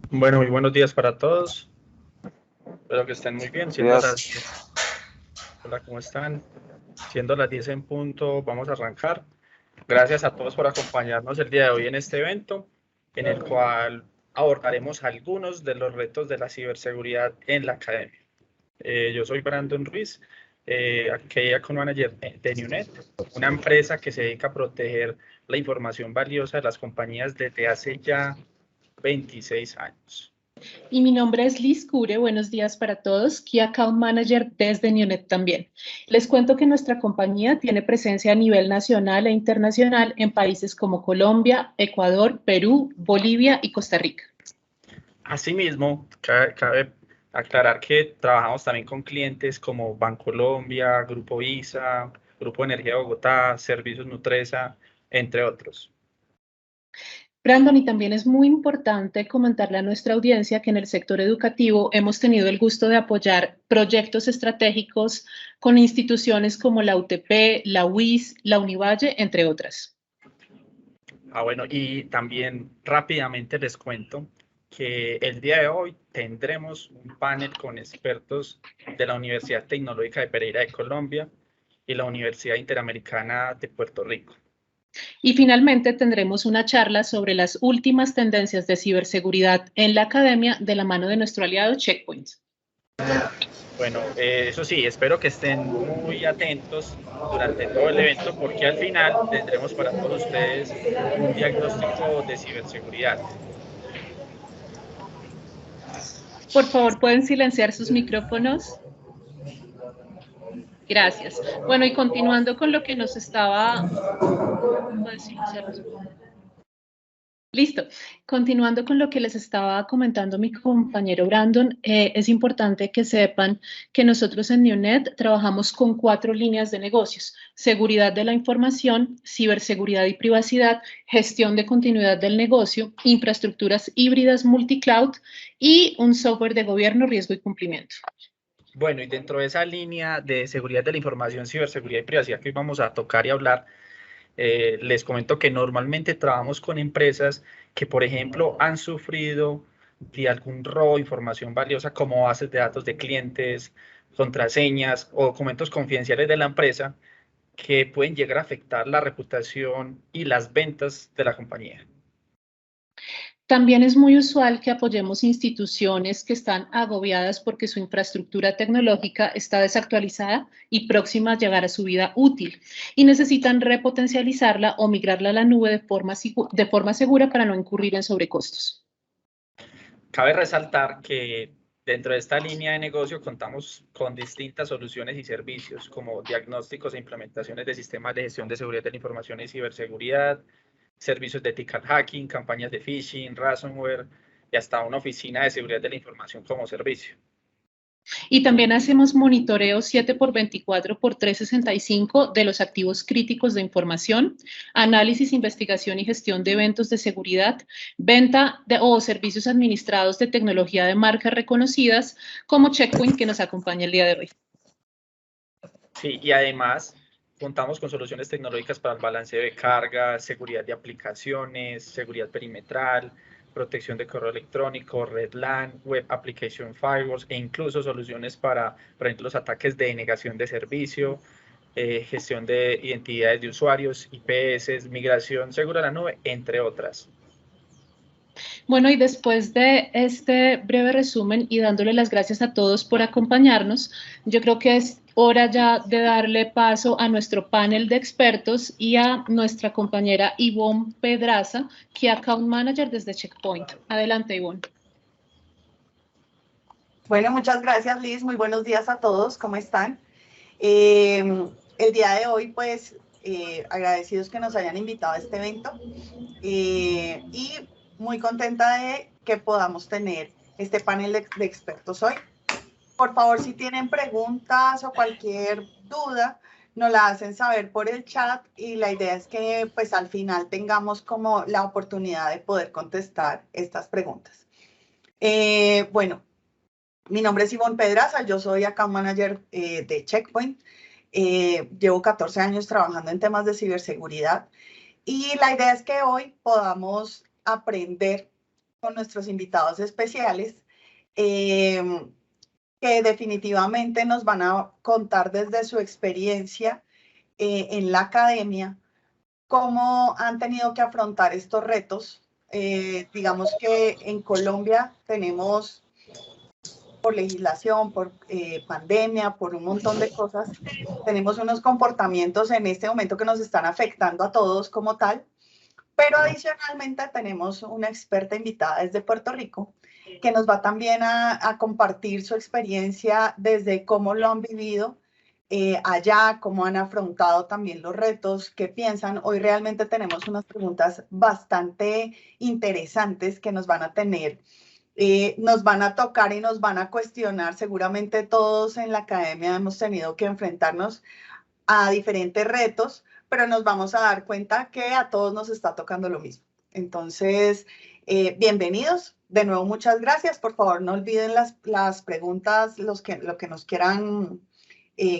Bueno, muy buenos días para todos. Espero que estén muy bien. Siendo las Días. 10. Hola, ¿cómo están? Siendo las 10 en punto, vamos a arrancar. Gracias a todos por acompañarnos el día de hoy en este evento, en el cual abordaremos algunos de los retos de la ciberseguridad en la academia. Yo soy Brandon Ruiz, Key Account Manager de Newnet, una empresa que se dedica a proteger la información valiosa de las compañías desde hace ya 26 años. Y mi nombre es Liz Cure, buenos días para todos, Key Account Manager desde Newnet también. Les cuento que nuestra compañía tiene presencia a nivel nacional e internacional en países como Colombia, Ecuador, Perú, Bolivia y Costa Rica. Asimismo, cabe aclarar que trabajamos también con clientes como Bancolombia, Grupo ISA, Grupo Energía de Bogotá, Servicios Nutresa, entre otros. Brandon, y también es muy importante comentarle a nuestra audiencia que en el sector educativo hemos tenido el gusto de apoyar proyectos estratégicos con instituciones como la UTP, la UIS, la Univalle, entre otras. Bueno, y también rápidamente les cuento que el día de hoy tendremos un panel con expertos de la Universidad Tecnológica de Pereira de Colombia y la Universidad Interamericana de Puerto Rico. Y finalmente tendremos una charla sobre las últimas tendencias de ciberseguridad en la academia de la mano de nuestro aliado Checkpoint. Bueno, eso sí, espero que estén muy atentos durante todo el evento porque al final tendremos para todos ustedes un diagnóstico de ciberseguridad. Por favor, ¿pueden silenciar sus micrófonos? Gracias. Bueno, y continuando con lo que nos estaba... ¿Puedes silenciarlos? Listo. Continuando con lo que les estaba comentando mi compañero Brandon, es importante que sepan que nosotros en Newnet trabajamos con 4 líneas de negocios: seguridad de la información, ciberseguridad y privacidad, gestión de continuidad del negocio, infraestructuras híbridas multicloud y un software de gobierno, riesgo y cumplimiento. Bueno, y dentro de esa línea de seguridad de la información, ciberseguridad y privacidad que hoy vamos a tocar y hablar, les comento que normalmente trabajamos con empresas que, por ejemplo, han sufrido de algún robo de información valiosa como bases de datos de clientes, contraseñas o documentos confidenciales de la empresa que pueden llegar a afectar la reputación y las ventas de la compañía. También es muy usual que apoyemos instituciones que están agobiadas porque su infraestructura tecnológica está desactualizada y próxima a llegar a su vida útil y necesitan repotencializarla o migrarla a la nube de forma segura para no incurrir en sobrecostos. Cabe resaltar que dentro de esta línea de negocio contamos con distintas soluciones y servicios como diagnósticos e implementaciones de sistemas de gestión de seguridad de la información y ciberseguridad, servicios de ethical hacking, campañas de phishing, ransomware y hasta una oficina de seguridad de la información como servicio. Y también hacemos monitoreo 7x24x365 de los activos críticos de información, análisis, investigación y gestión de eventos de seguridad, venta o servicios administrados de tecnología de marcas reconocidas como Checkpoint, que nos acompaña el día de hoy. Sí, y además contamos con soluciones tecnológicas para el balanceo de carga, seguridad de aplicaciones, seguridad perimetral, protección de correo electrónico, red LAN, web application firewalls e incluso soluciones para, por ejemplo, los ataques de denegación de servicio, gestión de identidades de usuarios, IPS, migración segura a la nube, entre otras. Bueno, y después de este breve resumen y dándole las gracias a todos por acompañarnos, yo creo que es hora ya de darle paso a nuestro panel de expertos y a nuestra compañera Ivonne Pedraza, que es Account Manager desde Checkpoint. Adelante, Ivonne. Bueno, muchas gracias, Liz. Muy buenos días a todos. ¿Cómo están? El día de hoy, pues, agradecidos que nos hayan invitado a este evento y muy contenta de que podamos tener este panel de expertos hoy. Por favor, si tienen preguntas o cualquier duda, nos la hacen saber por el chat y la idea es que pues al final tengamos como la oportunidad de poder contestar estas preguntas. Bueno, mi nombre es Ivonne Pedraza, yo soy Account Manager de Checkpoint. Llevo 14 años trabajando en temas de ciberseguridad y la idea es que hoy podamos aprender con nuestros invitados especiales, que definitivamente nos van a contar desde su experiencia en la academia cómo han tenido que afrontar estos retos. Digamos que en Colombia tenemos, por legislación, por pandemia, por un montón de cosas, tenemos unos comportamientos en este momento que nos están afectando a todos como tal, pero adicionalmente tenemos una experta invitada desde Puerto Rico que nos va también a compartir su experiencia desde cómo lo han vivido allá, cómo han afrontado también los retos, qué piensan. Hoy realmente tenemos unas preguntas bastante interesantes que nos van a tener. Nos van a tocar y nos van a cuestionar. Seguramente todos en la academia hemos tenido que enfrentarnos a diferentes retos, pero nos vamos a dar cuenta que a todos nos está tocando lo mismo. Entonces, bienvenidos. De nuevo, muchas gracias. Por favor, no olviden las preguntas, lo que nos quieran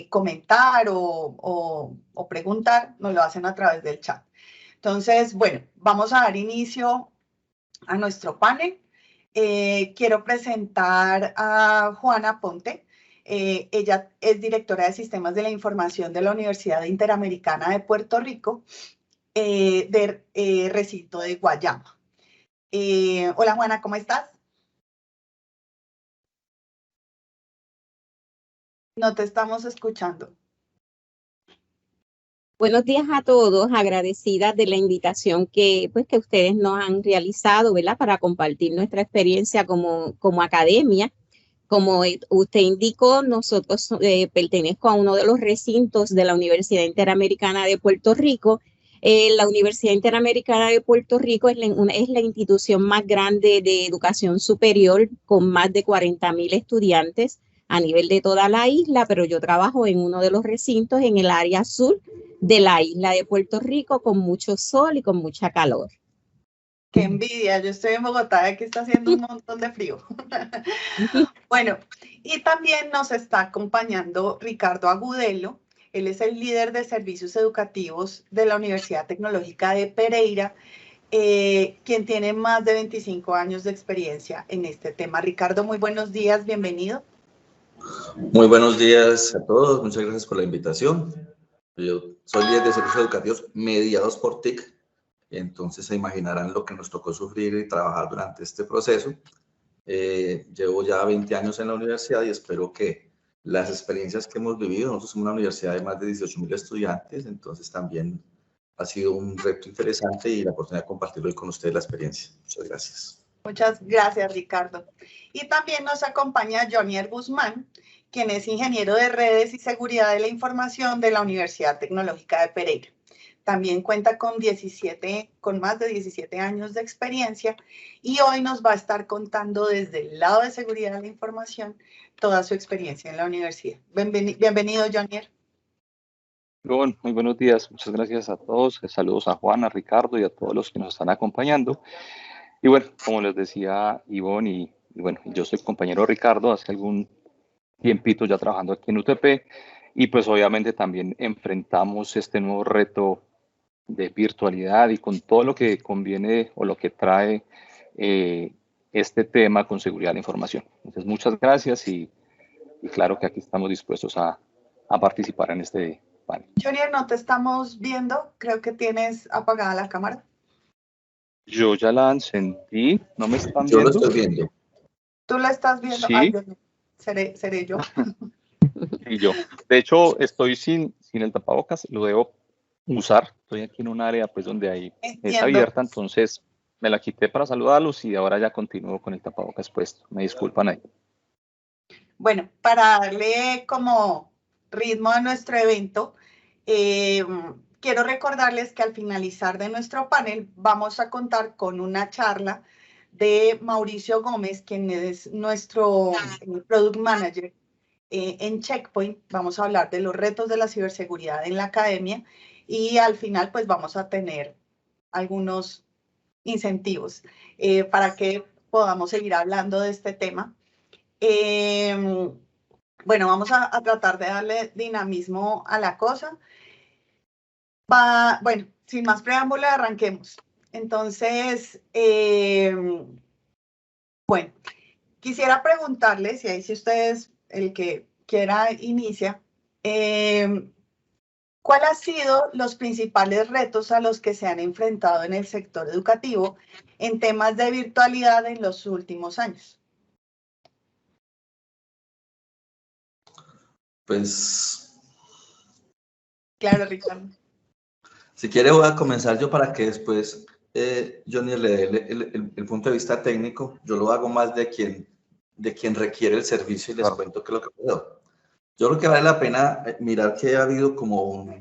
comentar o preguntar, nos lo hacen a través del chat. Entonces, bueno, vamos a dar inicio a nuestro panel. Quiero presentar a Juana Ponte. Ella es directora de Sistemas de la Información de la Universidad Interamericana de Puerto Rico, del recinto de Guayama. Hola Juana, ¿cómo estás? No te estamos escuchando. Buenos días a todos, agradecida de la invitación que ustedes nos han realizado, ¿verdad? Para compartir nuestra experiencia como academia. Como usted indicó, nosotros pertenezco a uno de los recintos de la Universidad Interamericana de Puerto Rico. La Universidad Interamericana de Puerto Rico es la institución más grande de educación superior con más de 40,000 estudiantes a nivel de toda la isla, pero yo trabajo en uno de los recintos en el área sur de la isla de Puerto Rico con mucho sol y con mucha calor. Qué envidia, yo estoy en Bogotá, aquí está haciendo un montón de frío. Bueno, y también nos está acompañando Ricardo Agudelo. Él es el líder de servicios educativos de la Universidad Tecnológica de Pereira, quien tiene más de 25 años de experiencia en este tema. Ricardo, muy buenos días, bienvenido. Muy buenos días a todos, muchas gracias por la invitación. Yo soy líder de servicios educativos mediados por TIC, entonces se imaginarán lo que nos tocó sufrir y trabajar durante este proceso. Llevo ya 20 años en la universidad y espero que las experiencias que hemos vivido, nosotros somos una universidad de más de 18,000 estudiantes, entonces también ha sido un reto interesante y la oportunidad de compartir hoy con ustedes la experiencia. Muchas gracias. Muchas gracias, Ricardo. Y también nos acompaña Jonier Guzmán, quien es ingeniero de redes y seguridad de la información de la Universidad Tecnológica de Pereira. También cuenta con más de 17 años de experiencia y hoy nos va a estar contando desde el lado de seguridad de la información toda su experiencia en la universidad. Bienvenido, Jonier. Muy buenos días, muchas gracias a todos. Saludos a Juan, a Ricardo y a todos los que nos están acompañando. Y bueno, como les decía Ivonne, y bueno, yo soy compañero Ricardo, hace algún tiempito ya trabajando aquí en UTP, y pues obviamente también enfrentamos este nuevo reto de virtualidad y con todo lo que conviene o lo que trae este tema con seguridad de la información. Entonces, muchas gracias y claro que aquí estamos dispuestos a participar en este panel. Jonier, no te estamos viendo, creo que tienes apagada la cámara. Yo ya la encendí, ¿no me están viendo? Yo lo estoy viendo. ¿Tú la estás viendo? Sí. Ay, seré yo. Y yo. De hecho, estoy sin el tapabocas, lo debo usar. Estoy aquí en un área pues donde hay es abierta, entonces me la quité para saludarlos y ahora ya continúo con el tapabocas puesto. Me disculpan ahí. Bueno, para darle como ritmo a nuestro evento, quiero recordarles que al finalizar de nuestro panel vamos a contar con una charla de Mauricio Gómez, quien es nuestro Product Manager en Checkpoint. Vamos a hablar de los retos de la ciberseguridad en la academia y al final pues vamos a tener algunos incentivos para que podamos seguir hablando de este tema. Bueno, vamos a tratar de darle dinamismo a la cosa. Bueno, sin más preámbulo, arranquemos. Entonces, Bueno, quisiera preguntarles, y ahí si ustedes, el que quiera, inicia, ¿cuál han sido los principales retos a los que se han enfrentado en el sector educativo en temas de virtualidad en los últimos años? Pues... Claro, Ricardo. Si quiere voy a comenzar yo para que después Johnny le dé el punto de vista técnico. Yo lo hago más de quien requiere el servicio y les cuento qué es lo que puedo. Yo creo que vale la pena mirar que ha habido como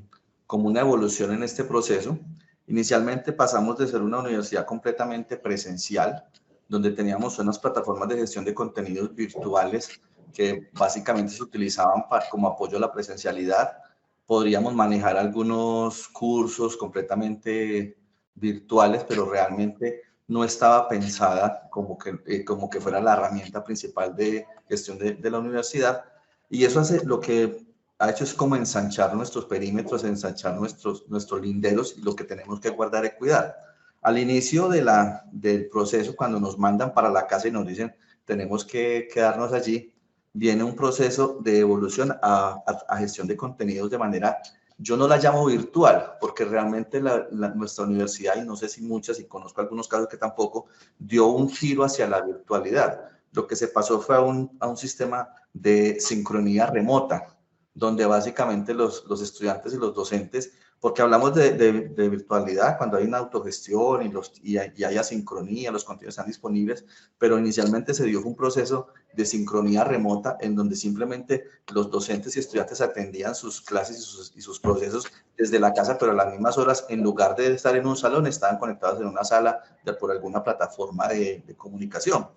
una evolución en este proceso. Inicialmente pasamos de ser una universidad completamente presencial, donde teníamos unas plataformas de gestión de contenidos virtuales que básicamente se utilizaban como apoyo a la presencialidad. Podríamos manejar algunos cursos completamente virtuales, pero realmente no estaba pensada como que fuera la herramienta principal de gestión de la universidad. Y eso hace, lo que ha hecho es como ensanchar nuestros perímetros, ensanchar nuestros linderos, y lo que tenemos que guardar y cuidar. Al inicio del proceso, cuando nos mandan para la casa y nos dicen tenemos que quedarnos allí, viene un proceso de evolución a gestión de contenidos de manera, yo no la llamo virtual, porque realmente nuestra universidad, y no sé si muchas, y conozco algunos casos que tampoco, dio un giro hacia la virtualidad. Lo que se pasó fue a un sistema de sincronía remota, donde básicamente los estudiantes y los docentes, porque hablamos de virtualidad cuando hay una autogestión y hay asincronía, los contenidos están disponibles, pero inicialmente se dio un proceso de sincronía remota en donde simplemente los docentes y estudiantes atendían sus clases y sus procesos desde la casa, pero a las mismas horas, en lugar de estar en un salón, estaban conectados en una sala por alguna plataforma de comunicación.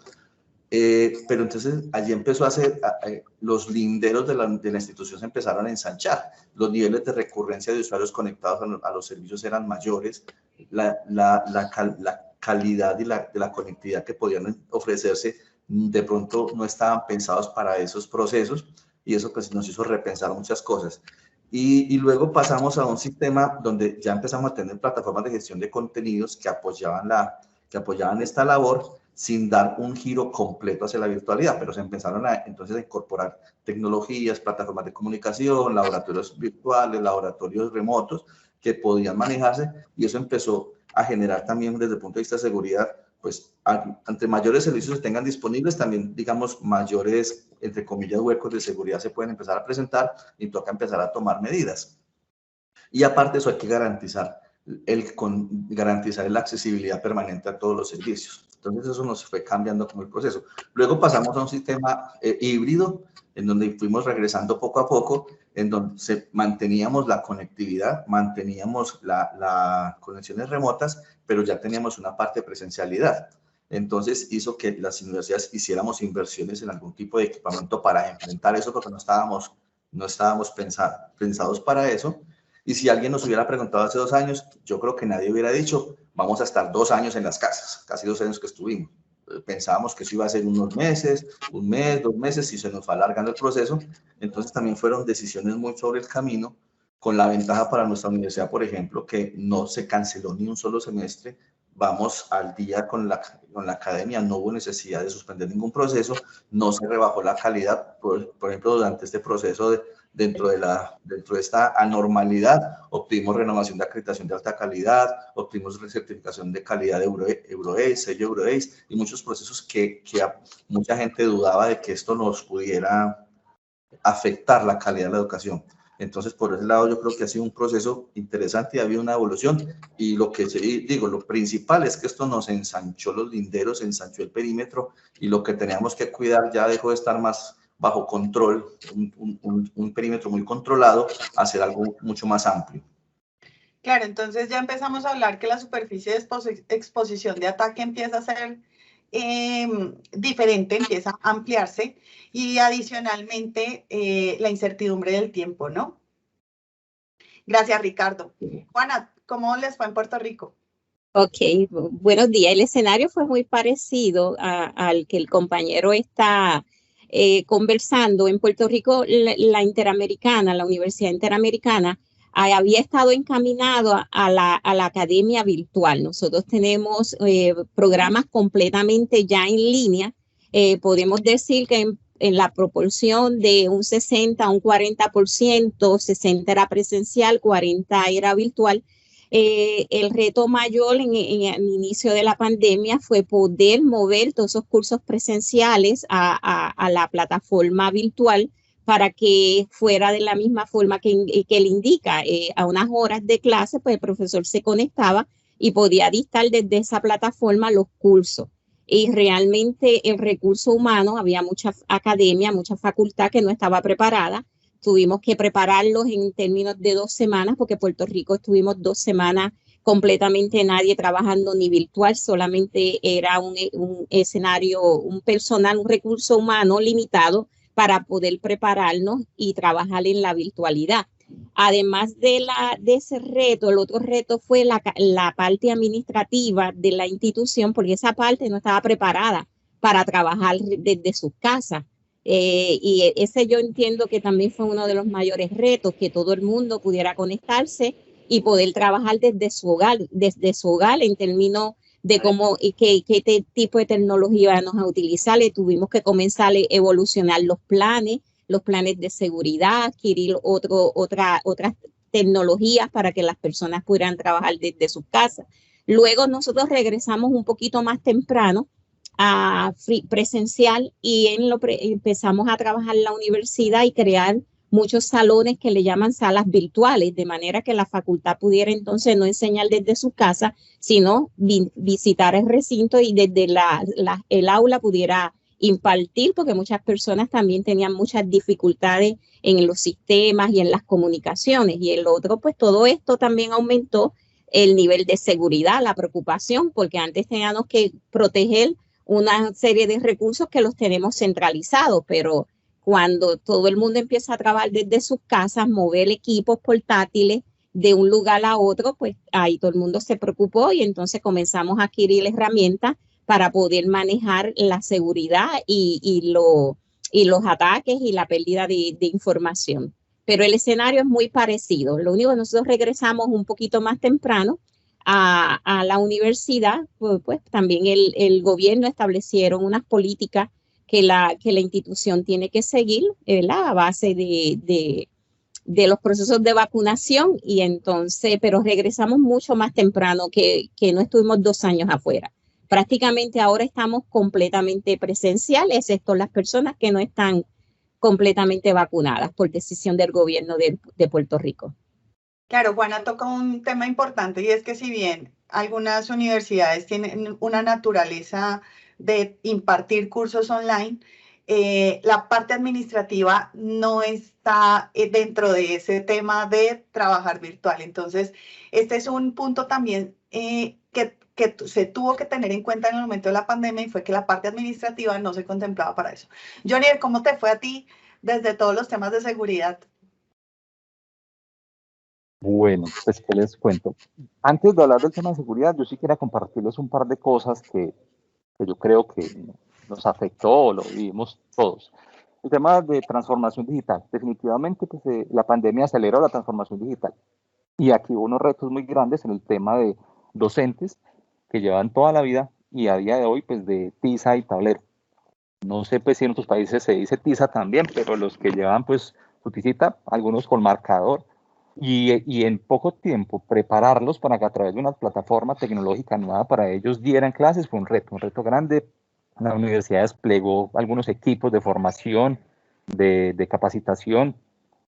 Pero entonces allí empezó a hacer, los linderos de la institución se empezaron a ensanchar, los niveles de recurrencia de usuarios conectados a los servicios eran mayores, la calidad de la conectividad que podían ofrecerse de pronto no estaban pensados para esos procesos, y eso pues nos hizo repensar muchas cosas. Y luego pasamos a un sistema donde ya empezamos a tener plataformas de gestión de contenidos que apoyaban esta labor, sin dar un giro completo hacia la virtualidad, pero se empezaron entonces a incorporar tecnologías, plataformas de comunicación, laboratorios virtuales, laboratorios remotos que podían manejarse, y eso empezó a generar también desde el punto de vista de seguridad, pues ante mayores servicios se tengan disponibles, también digamos mayores, entre comillas, huecos de seguridad se pueden empezar a presentar y toca empezar a tomar medidas. Y aparte de eso hay que garantizar la accesibilidad permanente a todos los servicios. Entonces eso nos fue cambiando como el proceso. Luego pasamos a un sistema híbrido, en donde fuimos regresando poco a poco, en donde manteníamos la conectividad, manteníamos las conexiones remotas, pero ya teníamos una parte de presencialidad. Entonces hizo que las universidades hiciéramos inversiones en algún tipo de equipamiento para enfrentar eso, porque no estábamos pensados para eso. Y si alguien nos hubiera preguntado hace 2 años, yo creo que nadie hubiera dicho, vamos a estar 2 años en las casas, casi 2 años que estuvimos. Pensábamos que eso iba a ser unos meses, 1 mes, 2 meses, y se nos fue alargando el proceso. Entonces también fueron decisiones muy sobre el camino, con la ventaja para nuestra universidad, por ejemplo, que no se canceló ni un solo semestre. Vamos al día con la academia, no hubo necesidad de suspender ningún proceso, no se rebajó la calidad. Por ejemplo, durante este proceso dentro de esta anormalidad, obtuvimos renovación de acreditación de alta calidad, obtuvimos recertificación de calidad de EUROACE, sello EUROACE, y muchos procesos que mucha gente dudaba de que esto nos pudiera afectar la calidad de la educación. Entonces, por ese lado, yo creo que ha sido un proceso interesante y ha habido una evolución. Y lo principal es que esto nos ensanchó los linderos, ensanchó el perímetro, y lo que teníamos que cuidar ya dejó de estar más bajo control, un perímetro muy controlado, a hacer algo mucho más amplio. Claro, entonces ya empezamos a hablar que la superficie de exposición de ataque empieza a ser diferente, empieza a ampliarse, y adicionalmente la incertidumbre del tiempo, ¿no? Gracias, Ricardo. Juana, ¿cómo les fue en Puerto Rico? Ok, buenos días. El escenario fue muy parecido al que el compañero está conversando. En Puerto Rico, la Interamericana, la Universidad Interamericana, había estado encaminado a la academia virtual. Nosotros tenemos programas completamente ya en línea, podemos decir que en la proporción de un 60 a un 40%, 60 era presencial, 40 era virtual. El reto mayor en el inicio de la pandemia fue poder mover todos esos cursos presenciales a la plataforma virtual para que fuera de la misma forma que él indica. A unas horas de clase, pues el profesor se conectaba y podía dictar desde esa plataforma los cursos. Y realmente el recurso humano, había mucha academia, mucha facultad que no estaba preparada. Tuvimos que prepararlos en términos de 2 semanas, porque Puerto Rico estuvimos 2 semanas completamente nadie trabajando ni virtual, solamente era un escenario, un personal, un recurso humano limitado para poder prepararnos y trabajar en la virtualidad. Además de ese reto, el otro reto fue la parte administrativa de la institución, porque esa parte no estaba preparada para trabajar desde sus casas. Y ese yo entiendo que también fue uno de los mayores retos, que todo el mundo pudiera conectarse y poder trabajar desde su hogar en términos de cómo qué tipo de tecnología vamos a utilizar. Tuvimos que comenzar a evolucionar los planes de seguridad, adquirir otras tecnologías para que las personas pudieran trabajar desde sus casas. Luego nosotros regresamos un poquito más temprano a presencial y empezamos a trabajar en la universidad y crear muchos salones que le llaman salas virtuales, de manera que la facultad pudiera entonces no enseñar desde su casa, sino visitar el recinto y desde el aula pudiera impartir, porque muchas personas también tenían muchas dificultades en los sistemas y en las comunicaciones. Y el otro, pues todo esto también aumentó el nivel de seguridad, la preocupación, porque antes teníamos que proteger una serie de recursos que los tenemos centralizados, pero cuando todo el mundo empieza a trabajar desde sus casas, mover equipos portátiles de un lugar a otro, pues ahí todo el mundo se preocupó y entonces comenzamos a adquirir herramientas para poder manejar la seguridad y los ataques y la pérdida de información. Pero el escenario es muy parecido. Lo único que nosotros regresamos un poquito más temprano a la universidad, pues también el gobierno establecieron unas políticas que la institución tiene que seguir, a base de los procesos de vacunación, y entonces, pero regresamos mucho más temprano que no estuvimos 2 años afuera. Prácticamente ahora estamos completamente presenciales, excepto las personas que no están completamente vacunadas por decisión del gobierno de Puerto Rico. Claro, Juana toca un tema importante, y es que si bien algunas universidades tienen una naturaleza de impartir cursos online, la parte administrativa no está dentro de ese tema de trabajar virtual. Entonces, este es un punto también que se tuvo que tener en cuenta en el momento de la pandemia, y fue que la parte administrativa no se contemplaba para eso. Johnny, ¿cómo te fue a ti desde todos los temas de seguridad? Bueno, pues ¿qué les cuento? Antes de hablar del tema de seguridad, yo sí quería compartirles un par de cosas que yo creo que nos afectó, lo vivimos todos. El tema de transformación digital. Definitivamente, pues, la pandemia aceleró la transformación digital. Y aquí hubo unos retos muy grandes en el tema de docentes que llevan toda la vida y a día de hoy, pues, de tiza y tablero. No sé, pues, si en otros países se dice tiza también, pero los que llevan, pues, su tizita, algunos con marcador, y en poco tiempo prepararlos para que a través de una plataforma tecnológica nueva para ellos dieran clases fue un reto grande. La universidad desplegó algunos equipos de formación, de capacitación,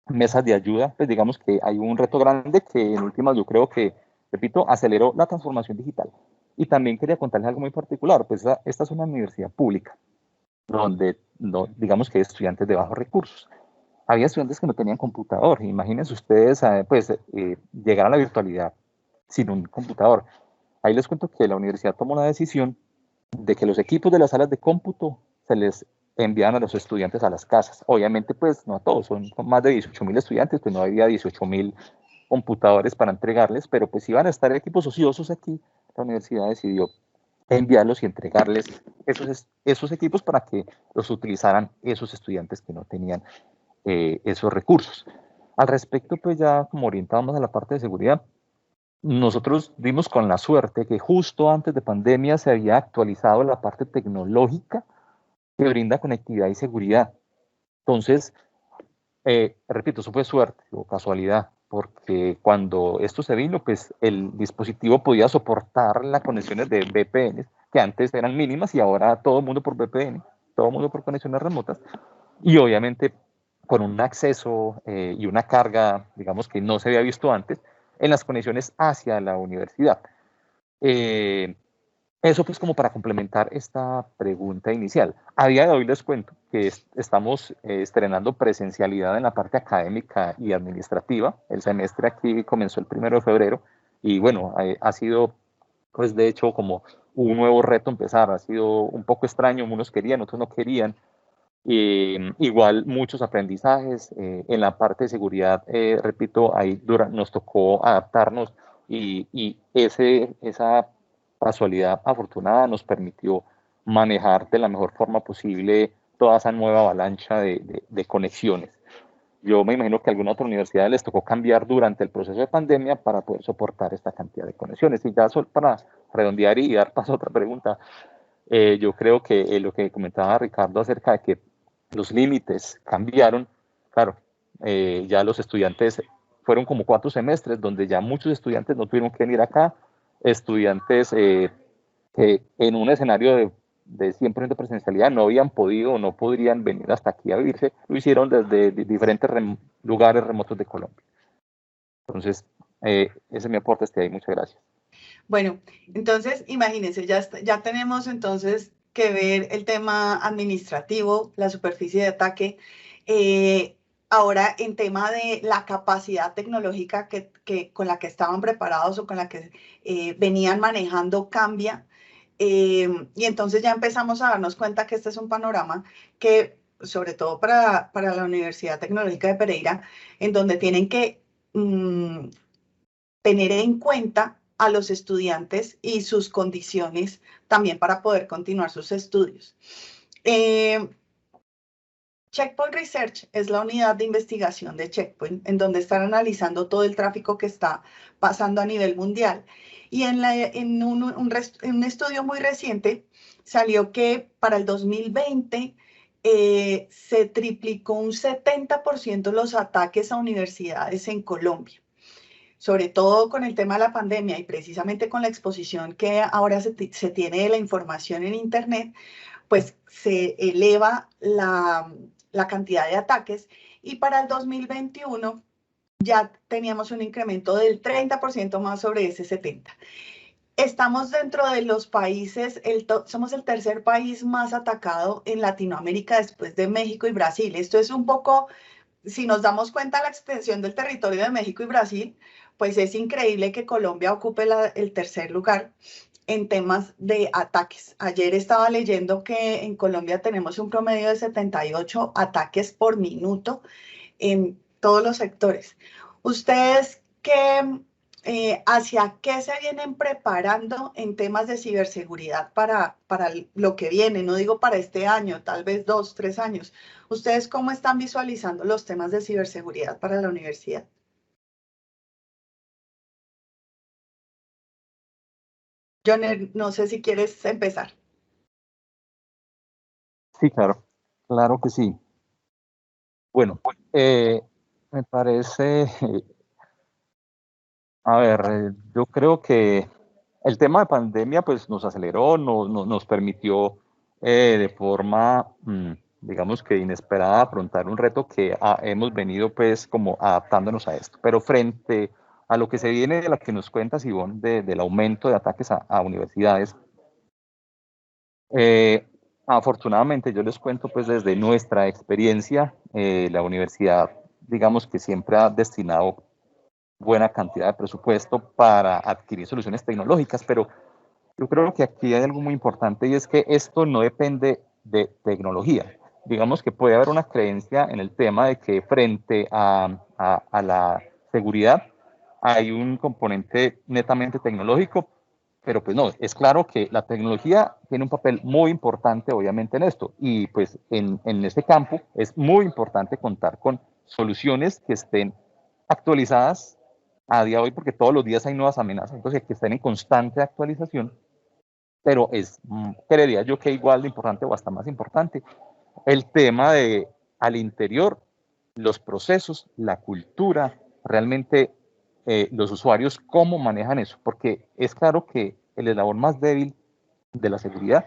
mesas de ayuda. Pues digamos que hay un reto grande que en últimas yo creo que, repito, aceleró la transformación digital. Y también quería contarles algo muy particular, pues esta es una universidad pública, donde digamos que hay estudiantes de bajos recursos. Había estudiantes que no tenían computador. Imagínense ustedes, pues, llegar a la virtualidad sin un computador. Ahí les cuento que la universidad tomó la decisión de que los equipos de las salas de cómputo se les enviaban a los estudiantes a las casas. Obviamente, pues, no a todos, son más de 18.000 estudiantes, pues no había 18.000 computadores para entregarles, pero pues iban a estar equipos ociosos aquí. La universidad decidió enviarlos y entregarles esos equipos para que los utilizaran esos estudiantes que no tenían esos recursos. Al respecto, pues ya como orientamos a la parte de seguridad, nosotros dimos con la suerte que justo antes de pandemia se había actualizado la parte tecnológica que brinda conectividad y seguridad. Entonces, repito, eso fue suerte o casualidad, porque cuando esto se vino, pues el dispositivo podía soportar las conexiones de VPN, que antes eran mínimas y ahora todo el mundo por VPN, todo el mundo por conexiones remotas, y obviamente con un acceso y una carga, digamos, que no se había visto antes en las conexiones hacia la universidad. Eso pues como para complementar esta pregunta inicial. A día de hoy les cuento que estamos estrenando presencialidad en la parte académica y administrativa. El semestre aquí comenzó el 1 de febrero y bueno, ha sido pues de hecho como un nuevo reto empezar. Ha sido un poco extraño, unos querían, otros no querían. Igual muchos aprendizajes en la parte de seguridad, repito, ahí nos tocó adaptarnos y esa casualidad afortunada nos permitió manejar de la mejor forma posible toda esa nueva avalancha de conexiones. Yo me imagino que a alguna otra universidad les tocó cambiar durante el proceso de pandemia para poder soportar esta cantidad de conexiones. Y ya para redondear y dar paso a otra pregunta, yo creo que lo que comentaba Ricardo acerca de que los límites cambiaron, claro, ya los estudiantes fueron como 4 semestres donde ya muchos estudiantes no tuvieron que venir acá, estudiantes que en un escenario de 100% presencialidad no habían podido o no podrían venir hasta aquí a vivirse, lo hicieron desde diferentes lugares remotos de Colombia. Entonces, ese es mi aporte hasta ahí. Muchas gracias. Bueno, entonces imagínense, ya tenemos entonces que ver el tema administrativo, la superficie de ataque. Ahora, en tema de la capacidad tecnológica con la que estaban preparados o con la que venían manejando cambia. Y entonces ya empezamos a darnos cuenta que este es un panorama que, sobre todo para la Universidad Tecnológica de Pereira, en donde tienen que tener en cuenta a los estudiantes y sus condiciones también para poder continuar sus estudios. Checkpoint Research es la unidad de investigación de Checkpoint, en donde están analizando todo el tráfico que está pasando a nivel mundial. Y en un estudio muy reciente salió que para el 2020 se triplicó un 70% los ataques a universidades en Colombia. Sobre todo con el tema de la pandemia y precisamente con la exposición que ahora se tiene de la información en Internet, pues se eleva la cantidad de ataques y para el 2021 ya teníamos un incremento del 30% más sobre ese 70%. Estamos dentro de los países, somos el tercer país más atacado en Latinoamérica después de México y Brasil. Esto es un poco, si nos damos cuenta de la extensión del territorio de México y Brasil, pues es increíble que Colombia ocupe el tercer lugar en temas de ataques. Ayer estaba leyendo que en Colombia tenemos un promedio de 78 ataques por minuto en todos los sectores. ¿Ustedes hacia qué se vienen preparando en temas de ciberseguridad para lo que viene? No digo para este año, tal vez 2, 3 años. ¿Ustedes cómo están visualizando los temas de ciberseguridad para la universidad? Joner, no sé si quieres empezar. Sí, claro que sí. Bueno, me parece, a ver, yo creo que el tema de pandemia pues nos aceleró, nos permitió de forma, digamos que inesperada, afrontar un reto que hemos venido pues como adaptándonos a esto. Pero frente a lo que se viene de la que nos cuentas, Ivonne, del aumento de ataques a universidades, afortunadamente yo les cuento pues desde nuestra experiencia, la universidad digamos que siempre ha destinado buena cantidad de presupuesto para adquirir soluciones tecnológicas, pero yo creo que aquí hay algo muy importante y es que esto no depende de tecnología. Digamos que puede haber una creencia en el tema de que frente a la seguridad hay un componente netamente tecnológico, pero pues no, es claro que la tecnología tiene un papel muy importante obviamente en esto y pues en este campo es muy importante contar con soluciones que estén actualizadas a día de hoy porque todos los días hay nuevas amenazas, entonces que estén en constante actualización pero creería yo que igual de importante o hasta más importante, el tema de al interior, los procesos, la cultura, realmente los usuarios, cómo manejan eso, porque es claro que el eslabón más débil de la seguridad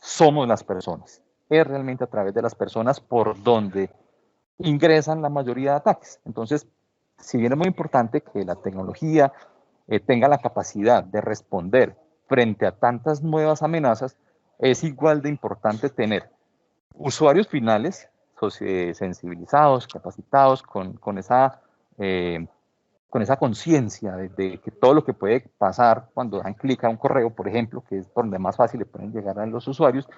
somos las personas. Es realmente a través de las personas por donde ingresan la mayoría de ataques. Entonces, si bien es muy importante que la tecnología tenga la capacidad de responder frente a tantas nuevas amenazas, es igual de importante tener usuarios finales sensibilizados, capacitados, con esa conciencia de que todo lo que puede pasar cuando dan clic a un correo, por ejemplo, que es por donde más fácil le pueden llegar a los usuarios,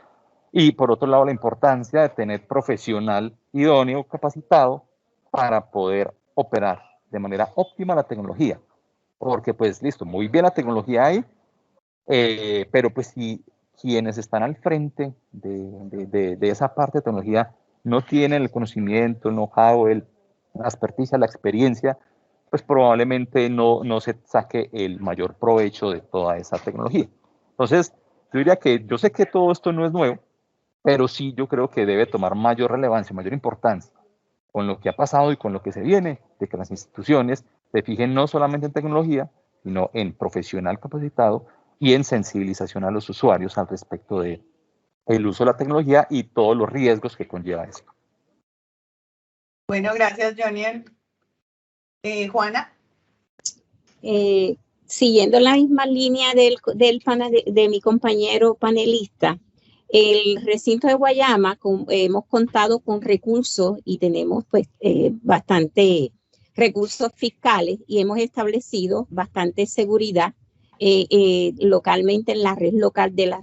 y por otro lado la importancia de tener profesional idóneo, capacitado, para poder operar de manera óptima la tecnología. Porque pues listo, muy bien la tecnología hay, pero pues si quienes están al frente de esa parte de tecnología no tienen el conocimiento, el know-how, la experticia, la experiencia, pues probablemente no se saque el mayor provecho de toda esa tecnología. Entonces, yo diría que yo sé que todo esto no es nuevo, pero sí yo creo que debe tomar mayor relevancia, mayor importancia con lo que ha pasado y con lo que se viene, de que las instituciones se fijen no solamente en tecnología, sino en profesional capacitado y en sensibilización a los usuarios al respecto de el uso de la tecnología y todos los riesgos que conlleva esto. Bueno, gracias, Jonier. Juana. Siguiendo la misma línea de mi compañero panelista, el recinto de Guayama hemos contado con recursos y tenemos pues bastante recursos fiscales y hemos establecido bastante seguridad localmente en la red local del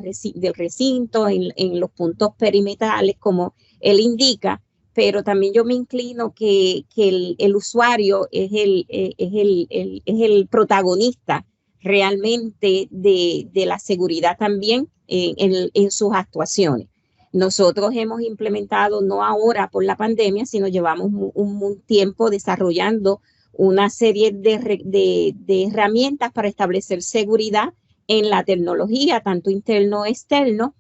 recinto, en los puntos perimetrales como él indica, pero también yo me inclino que el usuario es el protagonista realmente de la seguridad también en sus actuaciones. Nosotros hemos implementado, no ahora por la pandemia, sino llevamos un tiempo desarrollando una serie de herramientas para establecer seguridad en la tecnología, tanto interno o externo.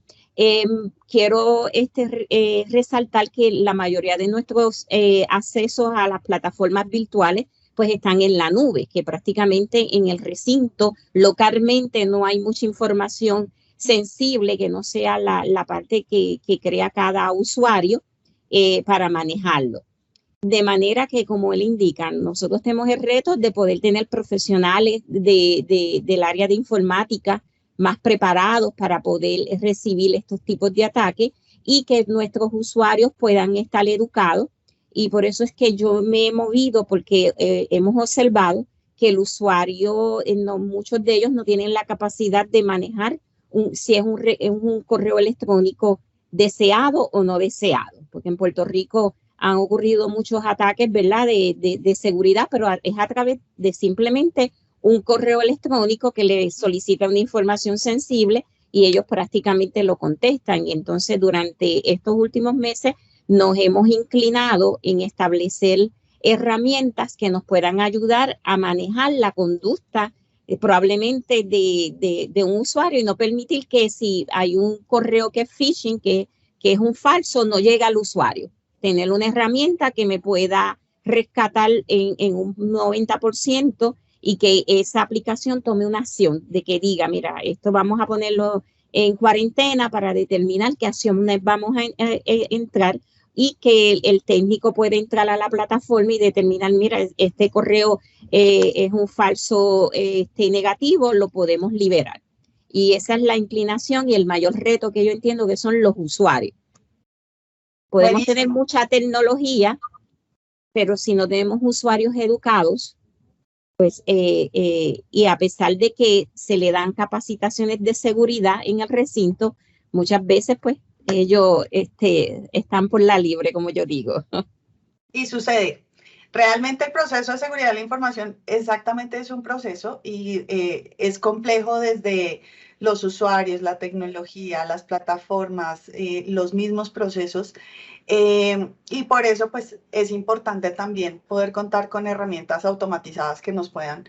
Quiero resaltar que la mayoría de nuestros accesos a las plataformas virtuales pues están en la nube, que prácticamente en el recinto localmente no hay mucha información sensible que no sea la parte que crea cada usuario para manejarlo. De manera que, como él indica, nosotros tenemos el reto de poder tener profesionales del área de informática más preparados para poder recibir estos tipos de ataques y que nuestros usuarios puedan estar educados. Y por eso es que yo me he movido, porque hemos observado que el usuario, muchos de ellos no tienen la capacidad de manejar si es un correo electrónico deseado o no deseado, porque en Puerto Rico han ocurrido muchos ataques, ¿verdad?, de seguridad, pero es a través de simplemente un correo electrónico que le solicita una información sensible y ellos prácticamente lo contestan. Y entonces durante estos últimos meses nos hemos inclinado en establecer herramientas que nos puedan ayudar a manejar la conducta probablemente de un usuario y no permitir que si hay un correo que es phishing, que es un falso, no llega al usuario. Tener una herramienta que me pueda rescatar en un 90% y que esa aplicación tome una acción de que diga, mira, esto vamos a ponerlo en cuarentena para determinar qué acción vamos a entrar y que el técnico puede entrar a la plataforma y determinar, mira, este correo es un falso negativo, lo podemos liberar. Y esa es la inclinación y el mayor reto que yo entiendo que son los usuarios. Podemos tener mucha tecnología, pero si no tenemos usuarios educados, pues, y a pesar de que se le dan capacitaciones de seguridad en el recinto, muchas veces, pues, ellos están por la libre, como yo digo. Y sucede. Realmente el proceso de seguridad de la información exactamente es un proceso y es complejo desde los usuarios, la tecnología, las plataformas, los mismos procesos. Y por eso pues es importante también poder contar con herramientas automatizadas que nos puedan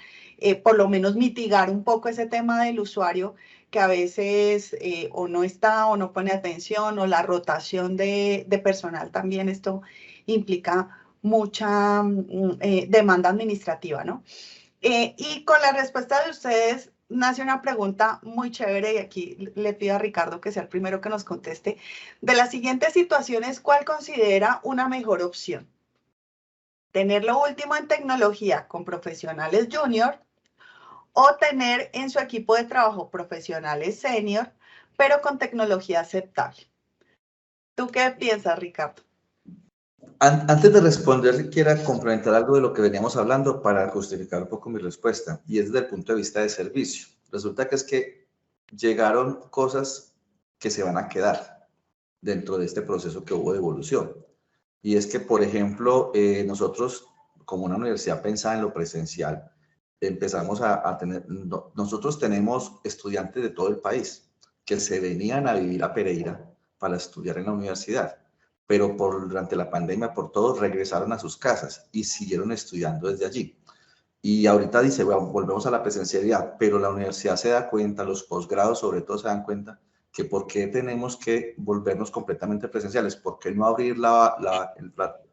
por lo menos mitigar un poco ese tema del usuario que a veces o no está o no pone atención, o la rotación de personal también, esto implica mucha demanda administrativa, ¿no? Y con la respuesta de ustedes nace una pregunta muy chévere, y aquí le pido a Ricardo que sea el primero que nos conteste. De las siguientes situaciones, ¿cuál considera una mejor opción? ¿Tener lo último en tecnología con profesionales junior, o tener en su equipo de trabajo profesionales senior, pero con tecnología aceptable? ¿Tú qué piensas, Ricardo? Antes de responder, quiero complementar algo de lo que veníamos hablando para justificar un poco mi respuesta, y es desde el punto de vista de servicio. Resulta que es que llegaron cosas que se van a quedar dentro de este proceso que hubo de evolución. Y es que, por ejemplo, nosotros, como una universidad pensada en lo presencial, empezamos a tener, nosotros tenemos estudiantes de todo el país que se venían a vivir a Pereira para estudiar en la universidad, pero durante la pandemia, por todo, regresaron a sus casas y siguieron estudiando desde allí. Y ahorita dice, bueno, volvemos a la presencialidad, pero la universidad se da cuenta, los posgrados sobre todo se dan cuenta, que por qué tenemos que volvernos completamente presenciales, por qué no abrir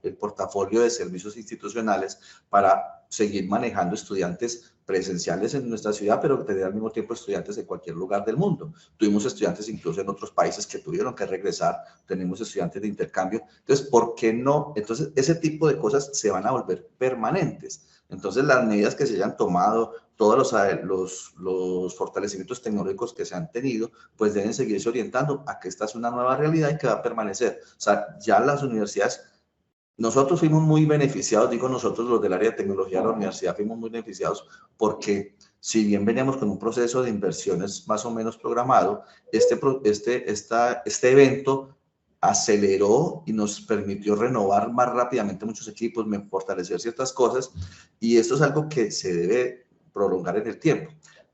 el portafolio de servicios institucionales para seguir manejando estudiantes presenciales en nuestra ciudad, pero tener al mismo tiempo estudiantes en cualquier lugar del mundo. Tuvimos estudiantes incluso en otros países que tuvieron que regresar, tenemos estudiantes de intercambio. Entonces, ¿por qué no? Entonces, ese tipo de cosas se van a volver permanentes. Entonces, las medidas que se hayan tomado, todos los fortalecimientos tecnológicos que se han tenido, pues deben seguirse orientando a que esta es una nueva realidad y que va a permanecer. O sea, ya las universidades, nosotros fuimos muy beneficiados, digo nosotros los del área de tecnología de la universidad, fuimos muy beneficiados porque si bien veníamos con un proceso de inversiones más o menos programado, este evento aceleró y nos permitió renovar más rápidamente muchos equipos, fortalecer ciertas cosas, y esto es algo que se debe prolongar en el tiempo.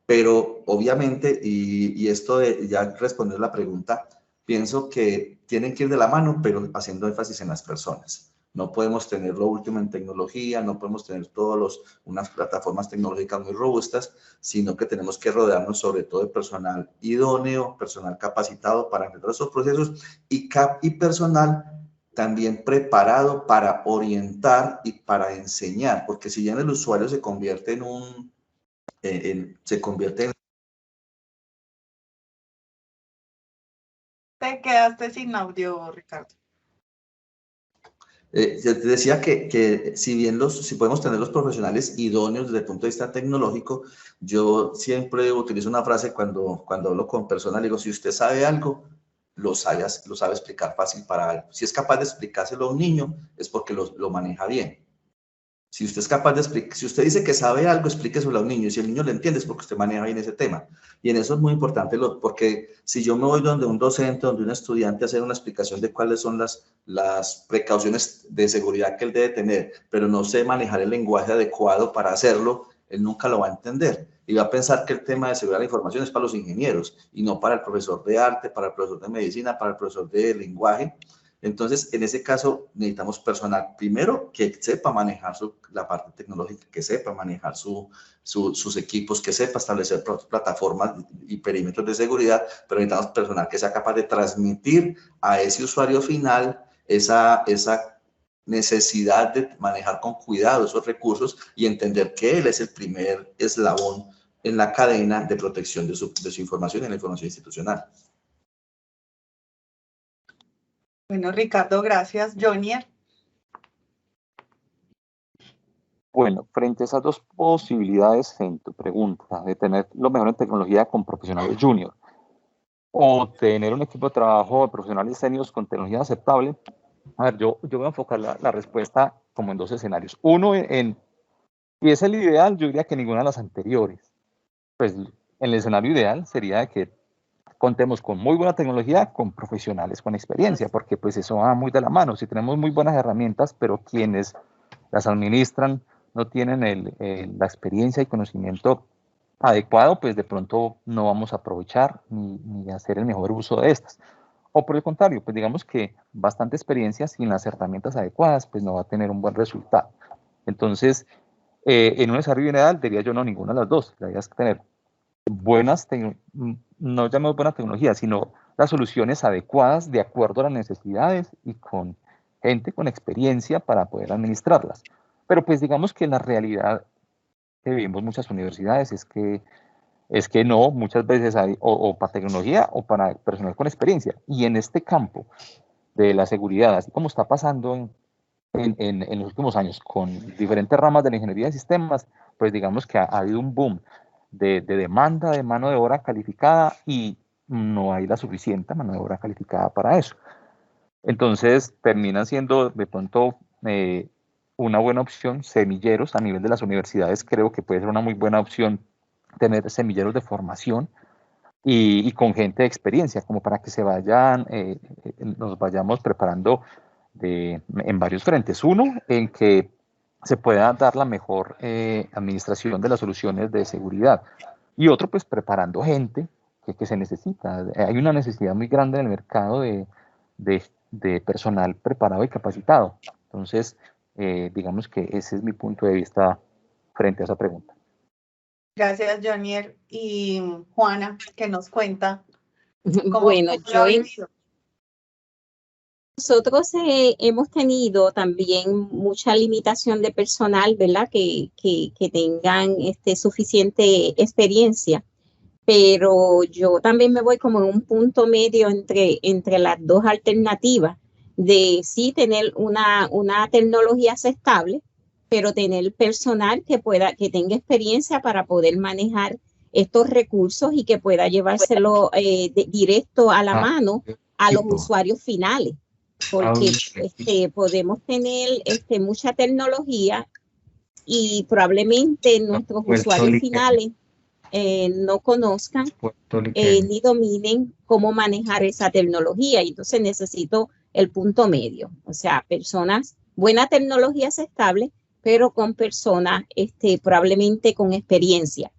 Pero obviamente, y esto de ya responder la pregunta, pienso que tienen que ir de la mano, pero haciendo énfasis en las personas. No podemos tener lo último en tecnología, no podemos tener unas plataformas tecnológicas muy robustas, sino que tenemos que rodearnos sobre todo de personal idóneo, personal capacitado para enfrentar esos procesos, y personal también preparado para orientar y para enseñar, porque si bien el usuario se convierte Te quedaste sin audio, Ricardo. Te decía que si podemos tener los profesionales idóneos desde el punto de vista tecnológico, yo siempre utilizo una frase cuando hablo con personas, digo, si usted sabe algo, lo sabe explicar fácil para algo. Si es capaz de explicárselo a un niño, es porque lo maneja bien. Si usted es capaz de explicar, si usted dice que sabe algo, explíqueselo a un niño, y si el niño lo entiende es porque usted maneja bien ese tema. Y en eso es muy importante, porque si yo me voy donde un docente, donde un estudiante a hacer una explicación de cuáles son las precauciones de seguridad que él debe tener, pero no sé manejar el lenguaje adecuado para hacerlo, él nunca lo va a entender. Y va a pensar que el tema de seguridad de la información es para los ingenieros y no para el profesor de arte, para el profesor de medicina, para el profesor de lenguaje. Entonces, en ese caso, necesitamos personal, primero, que sepa manejar la parte tecnológica, que sepa manejar sus equipos, que sepa establecer plataformas y perímetros de seguridad, pero necesitamos personal que sea capaz de transmitir a ese usuario final esa necesidad de manejar con cuidado esos recursos y entender que él es el primer eslabón en la cadena de protección de su información y la información institucional. Bueno, Ricardo, gracias. Jonier. Bueno, frente a esas dos posibilidades en tu pregunta, de tener lo mejor en tecnología con profesionales junior o tener un equipo de trabajo de profesionales seniors con tecnología aceptable, a ver, yo voy a enfocar la respuesta como en dos escenarios. Uno, y es el ideal, yo diría que ninguna de las anteriores. Pues en el escenario ideal sería que contemos con muy buena tecnología, con profesionales con experiencia, porque pues eso va muy de la mano. Si tenemos muy buenas herramientas, pero quienes las administran no tienen la experiencia y conocimiento adecuado, pues de pronto no vamos a aprovechar ni hacer el mejor uso de estas. O por el contrario, pues digamos que bastante experiencia sin las herramientas adecuadas, pues no va a tener un buen resultado. Entonces, en un escenario ideal, diría yo no, ninguna de las dos. La idea es tener no llamemos buenas tecnologías, sino las soluciones adecuadas de acuerdo a las necesidades y con gente con experiencia para poder administrarlas. Pero pues digamos que la realidad que vivimos muchas universidades es que no, muchas veces hay o para tecnología o para personal con experiencia. Y en este campo de la seguridad, así como está pasando en los últimos años con diferentes ramas de la ingeniería de sistemas, pues digamos que ha habido un boom de demanda de mano de obra calificada y no hay la suficiente mano de obra calificada para eso. Entonces termina siendo de pronto una buena opción semilleros a nivel de las universidades. Creo que puede ser una muy buena opción tener semilleros de formación y con gente de experiencia, como para que nos vayamos preparando en varios frentes. Uno, en que se pueda dar la mejor administración de las soluciones de seguridad. Y otro, pues preparando gente que se necesita. Hay una necesidad muy grande en el mercado de personal preparado y capacitado. Entonces, digamos que ese es mi punto de vista frente a esa pregunta. Gracias, Jonier. Y Juana, ¿qué nos cuenta? Bueno, nosotros hemos tenido también mucha limitación de personal, ¿verdad? Que tengan suficiente experiencia, pero yo también me voy como en un punto medio entre las dos alternativas de sí tener una tecnología aceptable, pero tener personal que tenga experiencia para poder manejar estos recursos y que pueda llevárselo directo a la mano a los usuarios finales, porque podemos tener mucha tecnología y probablemente nuestros usuarios finales no conozcan ni dominen cómo manejar esa tecnología, y entonces necesito el punto medio, o sea, buena tecnología aceptable, pero con personas probablemente con experiencia,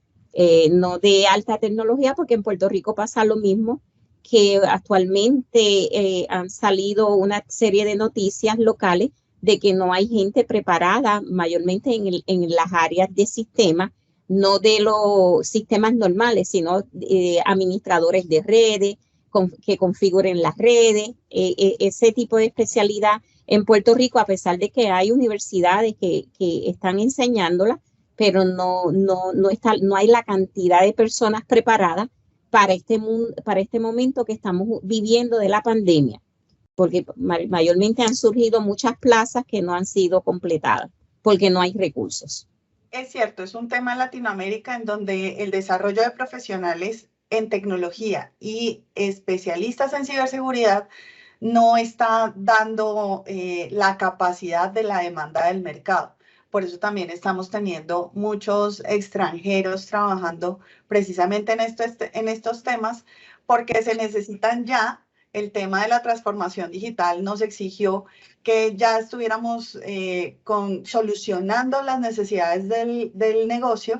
no de alta tecnología, porque en Puerto Rico pasa lo mismo, que actualmente han salido una serie de noticias locales de que no hay gente preparada, mayormente en las áreas de sistemas, no de los sistemas normales, sino administradores de redes, que configuren las redes, ese tipo de especialidad en Puerto Rico, a pesar de que hay universidades que están enseñándola, pero no hay la cantidad de personas preparadas para este momento que estamos viviendo de la pandemia, porque mayormente han surgido muchas plazas que no han sido completadas, porque no hay recursos. Es cierto, es un tema en Latinoamérica en donde el desarrollo de profesionales en tecnología y especialistas en ciberseguridad no está dando la capacidad de la demanda del mercado. Por eso también estamos teniendo muchos extranjeros trabajando precisamente en estos temas, porque se necesitan ya. El tema de la transformación digital nos exigió que ya estuviéramos solucionando las necesidades del negocio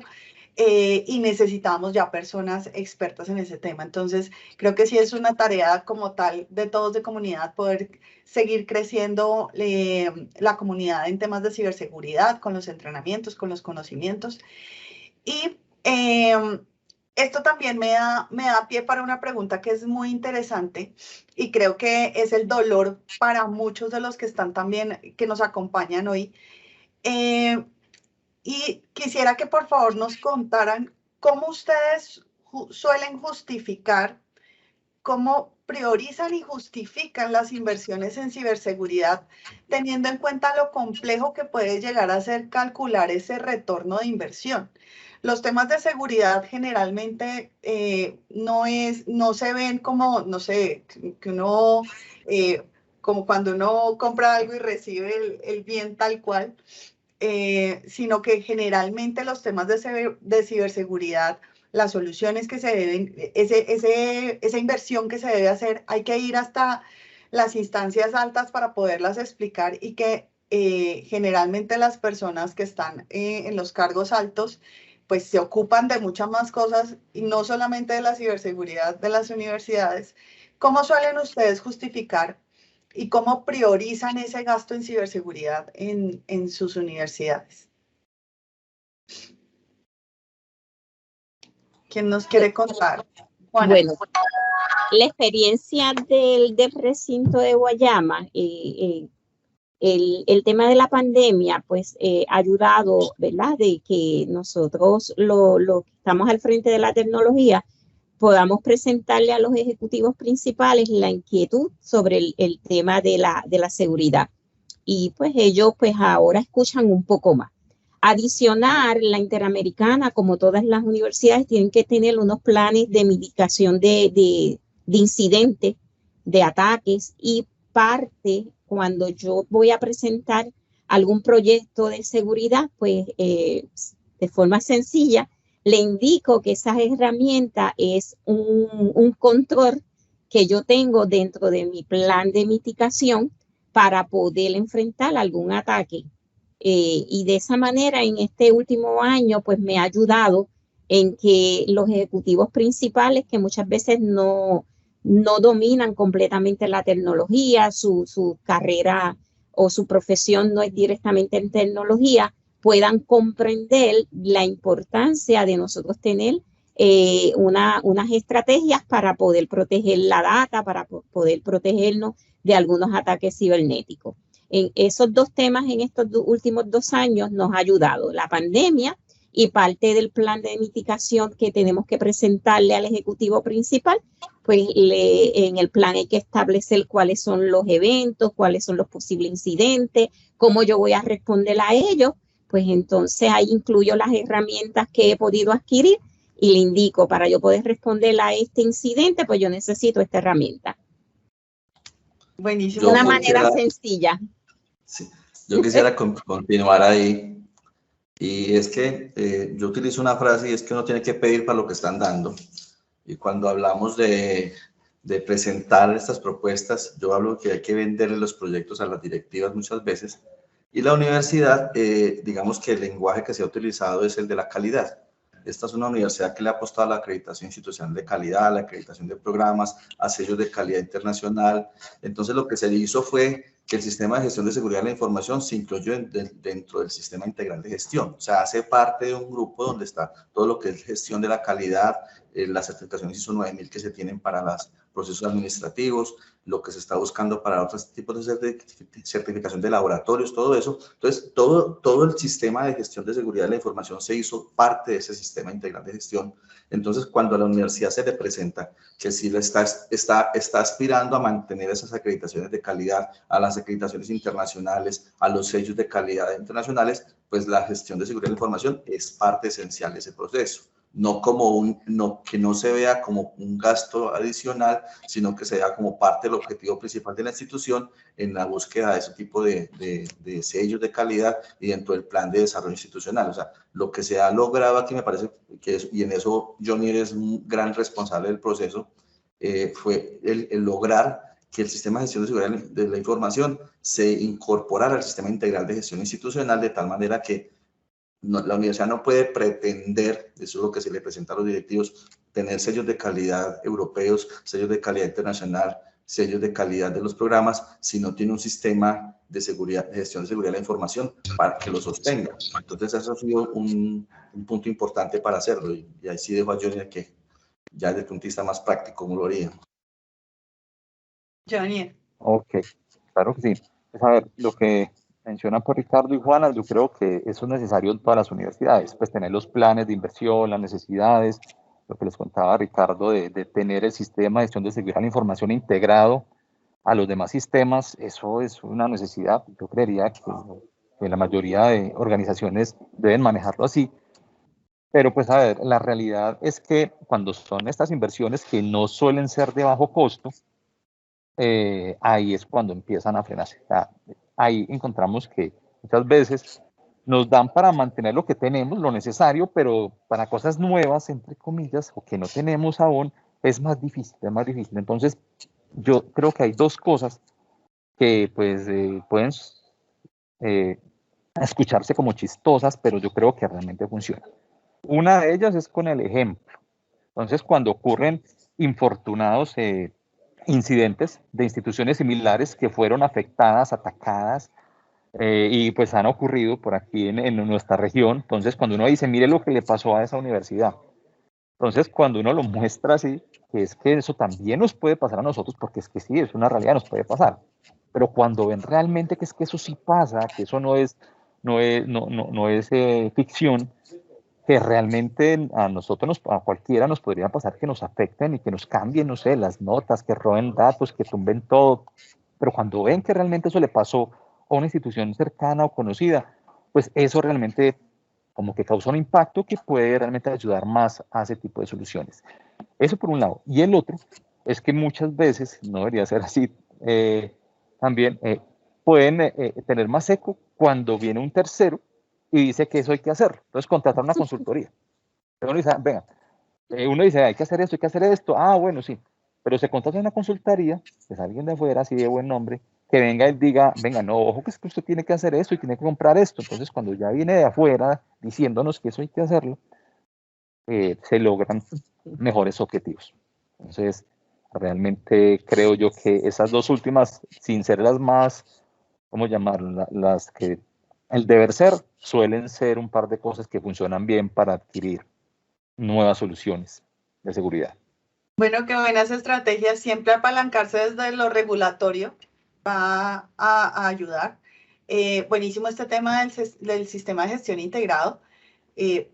y necesitamos ya personas expertas en ese tema. Entonces, creo que sí es una tarea como tal de todos de comunidad poder seguir creciendo la comunidad en temas de ciberseguridad, con los entrenamientos, con los conocimientos. Y esto también me da pie para una pregunta que es muy interesante y creo que es el dolor para muchos de los que están también, que nos acompañan hoy. Y quisiera que por favor nos contaran cómo ustedes suelen justificar, cómo priorizan y justifican las inversiones en ciberseguridad, teniendo en cuenta lo complejo que puede llegar a ser calcular ese retorno de inversión. Los temas de seguridad generalmente no se ven como, no sé, que uno, como cuando uno compra algo y recibe el bien tal cual, sino que generalmente los temas de ciberseguridad, las soluciones que se deben, esa inversión que se debe hacer, hay que ir hasta las instancias altas para poderlas explicar y que generalmente las personas que están en los cargos altos pues se ocupan de muchas más cosas y no solamente de la ciberseguridad de las universidades. ¿Cómo suelen ustedes justificar y cómo priorizan ese gasto en ciberseguridad en sus universidades? ¿Quién nos quiere contar? Juana. Bueno, la experiencia del recinto de Guayama, el tema de la pandemia, pues ha ayudado, ¿verdad? De que nosotros, lo que estamos al frente de la tecnología, podamos presentarle a los ejecutivos principales la inquietud sobre el tema de la seguridad. Y pues ellos pues ahora escuchan un poco más. Adicionar, la Interamericana, como todas las universidades, tienen que tener unos planes de mitigación de incidentes, de ataques, y parte, cuando yo voy a presentar algún proyecto de seguridad, pues de forma sencilla, le indico que esa herramienta es un control que yo tengo dentro de mi plan de mitigación para poder enfrentar algún ataque. Y de esa manera, en este último año, pues me ha ayudado en que los ejecutivos principales, que muchas veces no dominan completamente la tecnología, su carrera o su profesión no es directamente en tecnología, puedan comprender la importancia de nosotros tener unas estrategias para poder proteger la data, para poder protegernos de algunos ataques cibernéticos. En esos dos temas, en estos últimos 2 años, nos ha ayudado la pandemia y parte del plan de mitigación que tenemos que presentarle al ejecutivo principal. Pues en el plan hay que establecer cuáles son los eventos, cuáles son los posibles incidentes, cómo yo voy a responder a ellos. Pues entonces ahí incluyo las herramientas que he podido adquirir y le indico, para yo poder responder a este incidente, pues yo necesito esta herramienta. Buenísimo. De una manera sencilla. Sí, yo quisiera continuar ahí, y es que yo utilizo una frase y es que uno tiene que pedir para lo que están dando. Y cuando hablamos de presentar estas propuestas, yo hablo que hay que venderle los proyectos a las directivas muchas veces, y la universidad, digamos que el lenguaje que se ha utilizado es el de la calidad. Esta es una universidad que le ha apostado a la acreditación institucional de calidad, a la acreditación de programas, a sellos de calidad internacional. Entonces lo que se hizo fue que el sistema de gestión de seguridad de la información se incluyó dentro del sistema integral de gestión. O sea, hace parte de un grupo donde está todo lo que es gestión de la calidad, las certificaciones ISO 9000 que se tienen para los procesos administrativos, lo que se está buscando para otros tipos de certificación de laboratorios, todo eso. Entonces, todo el sistema de gestión de seguridad de la información se hizo parte de ese sistema integral de gestión. Entonces, cuando a la universidad se le presenta que sí está aspirando a mantener esas acreditaciones de calidad, a las acreditaciones internacionales, a los sellos de calidad internacionales, pues la gestión de seguridad de la información es parte esencial de ese proceso. No que no se vea como un gasto adicional, sino que se vea como parte del objetivo principal de la institución en la búsqueda de ese tipo de sellos de calidad y dentro del plan de desarrollo institucional. O sea, lo que se ha logrado aquí me parece que es, y en eso Johnny es un gran responsable del proceso, fue el lograr que el sistema de gestión de seguridad de la información se incorporara al sistema integral de gestión institucional, de tal manera que la universidad no puede pretender, eso es lo que se le presenta a los directivos, tener sellos de calidad europeos, sellos de calidad internacional, sellos de calidad de los programas, si no tiene un sistema de seguridad, de gestión de seguridad de la información para que lo sostenga. Entonces, eso ha sido un punto importante para hacerlo. Y ahí sí dejo a Johnny que ya desde el punto de vista más práctico, ¿cómo lo haría? Johnny. Ok, claro que sí. Pues a ver, lo que mencionan por Ricardo y Juana, yo creo que eso es necesario en todas las universidades, pues tener los planes de inversión, las necesidades, lo que les contaba Ricardo de tener el sistema de gestión de seguridad de la información integrado a los demás sistemas, eso es una necesidad. Yo creería que la mayoría de organizaciones deben manejarlo así. Pero pues a ver, la realidad es que cuando son estas inversiones que no suelen ser de bajo costo, ahí es cuando empiezan a frenarse. O sea, ahí encontramos que muchas veces nos dan para mantener lo que tenemos, lo necesario, pero para cosas nuevas, entre comillas, o que no tenemos aún, es más difícil, es más difícil. Entonces, yo creo que hay dos cosas que pues pueden escucharse como chistosas, pero yo creo que realmente funcionan. Una de ellas es con el ejemplo. Entonces, cuando ocurren infortunados incidentes de instituciones similares que fueron afectadas, atacadas, y pues han ocurrido por aquí en nuestra región, entonces cuando uno dice, mire lo que le pasó a esa universidad, Entonces, cuando uno lo muestra así, que es que eso también nos puede pasar a nosotros, porque es que sí, es una realidad, nos puede pasar. Pero cuando ven realmente que es que eso sí pasa, que eso no es ficción, que realmente a nosotros, a cualquiera nos podría pasar que nos afecten y que nos cambien, no sé, las notas, que roben datos, que tumben todo. Pero cuando ven que realmente eso le pasó a una institución cercana o conocida, pues eso realmente como que causa un impacto que puede realmente ayudar más a ese tipo de soluciones. Eso por un lado. Y el otro es que muchas veces, no debería ser así, también pueden tener más eco cuando viene un tercero y dice que eso hay que hacerlo. Entonces, contratar una consultoría. Uno dice, venga, uno dice, hay que hacer esto. Ah, bueno, sí. Pero se contrata una consultoría, que es alguien de afuera, así de buen nombre, que venga y diga, venga, no, ojo que es que usted tiene que hacer esto y tiene que comprar esto. Entonces, cuando ya viene de afuera diciéndonos que eso hay que hacerlo, se logran mejores objetivos. Entonces, realmente creo yo que esas dos últimas, sin ser las más, ¿cómo llamarlas? Las que el deber ser, suelen ser un par de cosas que funcionan bien para adquirir nuevas soluciones de seguridad. Bueno, qué buenas estrategias. Siempre apalancarse desde lo regulatorio va a ayudar. Buenísimo este tema del sistema de gestión integrado.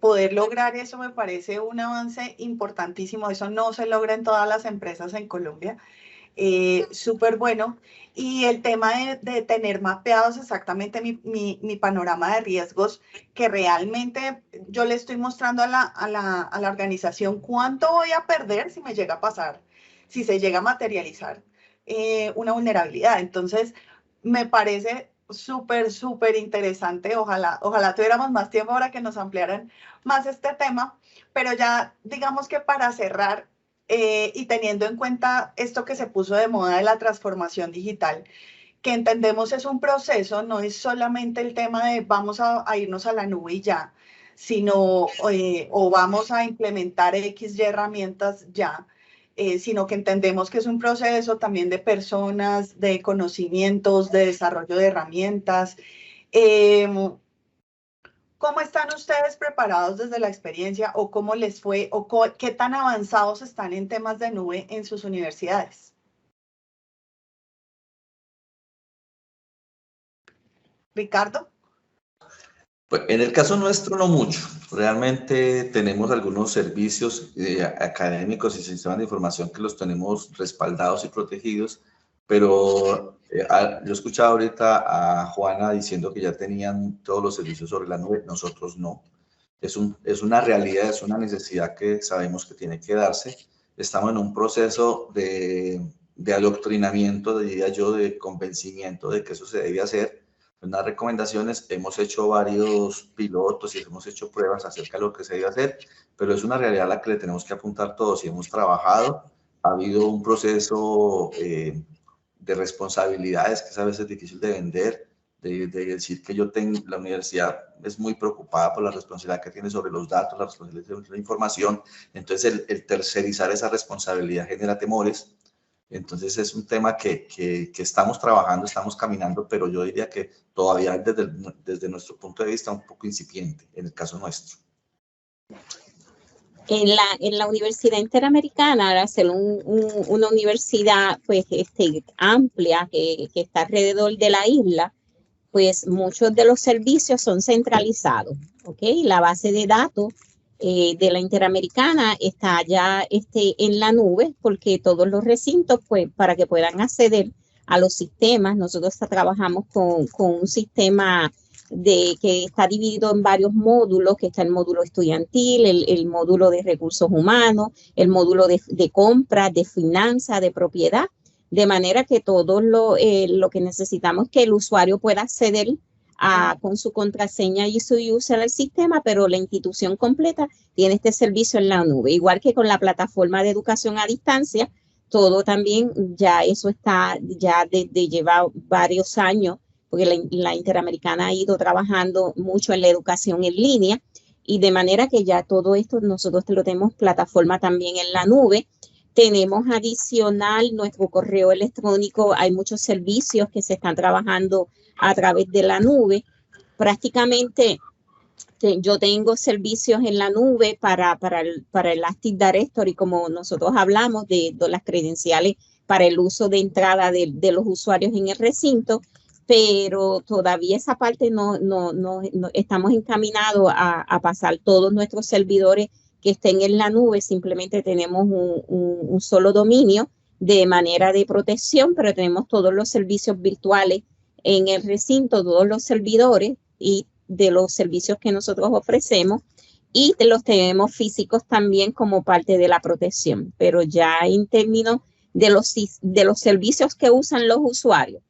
Poder lograr eso me parece un avance importantísimo. Eso no se logra en todas las empresas en Colombia. Súper bueno. Y el tema de tener mapeados exactamente mi panorama de riesgos, que realmente yo le estoy mostrando a la organización cuánto voy a perder si me llega a pasar, si se llega a materializar una vulnerabilidad. Entonces, me parece súper interesante. Ojalá tuviéramos más tiempo para que nos ampliaran más este tema, pero ya digamos que para cerrar, y teniendo en cuenta esto que se puso de moda de la transformación digital, que entendemos es un proceso, no es solamente el tema de vamos a irnos a la nube y ya, sino o vamos a implementar X y herramientas ya, sino que entendemos que es un proceso también de personas, de conocimientos, de desarrollo de herramientas. ¿Cómo están ustedes preparados desde la experiencia o cómo les fue o qué tan avanzados están en temas de nube en sus universidades? Ricardo. Pues en el caso nuestro no mucho. Realmente tenemos algunos servicios académicos y sistemas de información que los tenemos respaldados y protegidos, pero yo escuchaba ahorita a Juana diciendo que ya tenían todos los servicios sobre la nube, nosotros no. Es una realidad, es una necesidad que sabemos que tiene que darse. Estamos en un proceso de adoctrinamiento, diría yo, de convencimiento de que eso se debe hacer. Unas recomendaciones, hemos hecho varios pilotos y hemos hecho pruebas acerca de lo que se debe hacer, pero es una realidad a la que le tenemos que apuntar todos y hemos trabajado. Ha habido un proceso de responsabilidades que es a veces difícil de vender, de decir que la universidad es muy preocupada por la responsabilidad que tiene sobre los datos, la responsabilidad sobre la información. Entonces, el tercerizar esa responsabilidad genera temores. Entonces es un tema que estamos trabajando, estamos caminando, pero yo diría que todavía desde nuestro punto de vista un poco incipiente en el caso nuestro. En la Universidad Interamericana, al ser una universidad pues, amplia que está alrededor de la isla, pues muchos de los servicios son centralizados, ¿ok? La base de datos de la Interamericana está ya en la nube, porque todos los recintos, pues, para que puedan acceder a los sistemas, nosotros trabajamos con un sistema que está dividido en varios módulos, que está el módulo estudiantil, el módulo de recursos humanos, el módulo de compra, de finanzas, de propiedad, de manera que todo lo que necesitamos es que el usuario pueda acceder con su contraseña y su user al sistema, pero la institución completa tiene este servicio en la nube. Igual que con la plataforma de educación a distancia, todo también ya eso está ya lleva varios años, porque la Interamericana ha ido trabajando mucho en la educación en línea, y de manera que ya todo esto nosotros lo tenemos plataforma también en la nube. Tenemos adicional nuestro correo electrónico, hay muchos servicios que se están trabajando a través de la nube. Prácticamente Yo tengo servicios en la nube para el Active Directory, como nosotros hablamos de las credenciales para el uso de entrada de los usuarios en el recinto, pero todavía esa parte no estamos encaminados a pasar todos nuestros servidores que estén en la nube. Simplemente tenemos un solo dominio de manera de protección, pero tenemos todos los servicios virtuales en el recinto, todos los servidores y de los servicios que nosotros ofrecemos, y los tenemos físicos también como parte de la protección. Pero ya en términos de los servicios que usan los usuarios,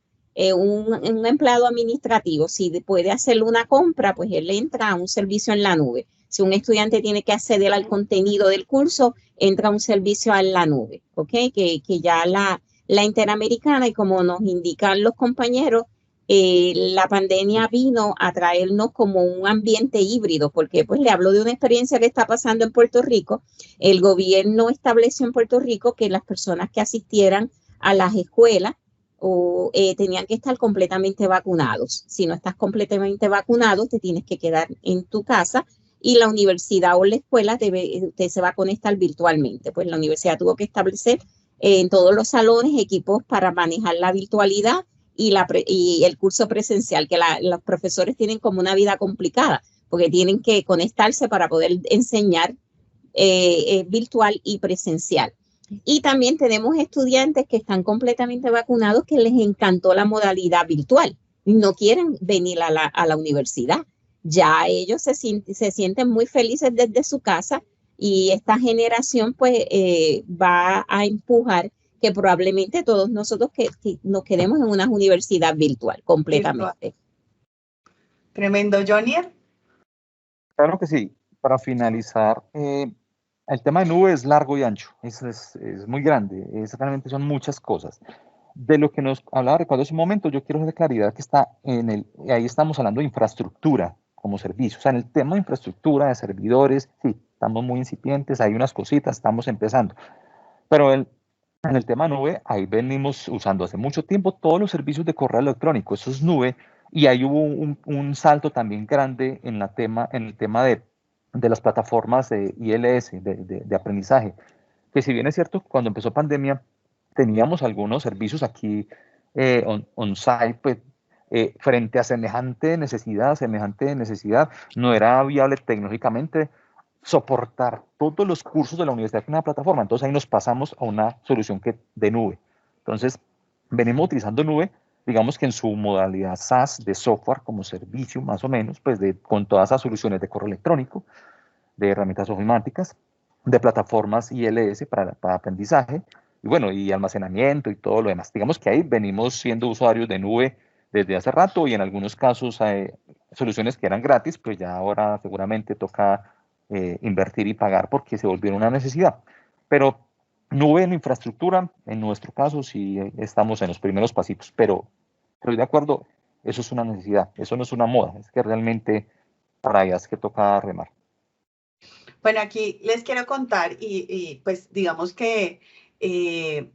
un empleado administrativo, si puede hacer una compra, pues él entra a un servicio en la nube. Si un estudiante tiene que acceder al contenido del curso, entra a un servicio en la nube, ¿ok? Que ya la Interamericana, y como nos indican los compañeros, la pandemia vino a traernos como un ambiente híbrido, porque pues le hablo de una experiencia que está pasando en Puerto Rico. El gobierno estableció en Puerto Rico que las personas que asistieran a las escuelas tenían que estar completamente vacunados. Si no estás completamente vacunado, te tienes que quedar en tu casa, y la universidad o la escuela usted se va a conectar virtualmente. Pues la universidad tuvo que establecer en todos los salones equipos para manejar la virtualidad y el curso presencial, que los profesores tienen como una vida complicada, porque tienen que conectarse para poder enseñar virtual y presencial. Y también tenemos estudiantes que están completamente vacunados, que les encantó la modalidad virtual y no quieren venir a la universidad. Ya ellos se sienten muy felices desde su casa, y esta generación pues va a empujar que probablemente todos nosotros que nos quedemos en una universidad virtual completamente. Tremendo, Jonier. Claro que sí. Para finalizar, el tema de nube es largo y ancho, es muy grande, realmente son muchas cosas. De lo que nos hablaba Ricardo hace un momento, yo quiero hacer claridad que ahí estamos hablando de infraestructura como servicio. O sea, en el tema de infraestructura, de servidores, sí, estamos muy incipientes, hay unas cositas, estamos empezando. Pero en el tema nube, ahí venimos usando hace mucho tiempo todos los servicios de correo electrónico, eso es nube, y ahí hubo un salto también grande en el tema de las plataformas de ILS, de aprendizaje, que si bien es cierto, cuando empezó pandemia, teníamos algunos servicios aquí on-site, pues, frente a semejante necesidad, no era viable tecnológicamente soportar todos los cursos de la universidad en una plataforma. Entonces ahí nos pasamos a una solución de nube. Entonces venimos utilizando nube, digamos que en su modalidad SaaS de software como servicio, más o menos, pues con todas esas soluciones de correo electrónico, de herramientas ofimáticas, de plataformas ILS para aprendizaje, y bueno, y almacenamiento y todo lo demás. Digamos que ahí venimos siendo usuarios de nube desde hace rato, y en algunos casos soluciones que eran gratis, pues ya ahora seguramente toca invertir y pagar porque se volvieron una necesidad. Pero nube en infraestructura, en nuestro caso sí estamos en los primeros pasitos, pero estoy de acuerdo, eso es una necesidad, eso no es una moda, es que realmente para allá es que toca remar. Bueno, aquí les quiero contar y pues digamos que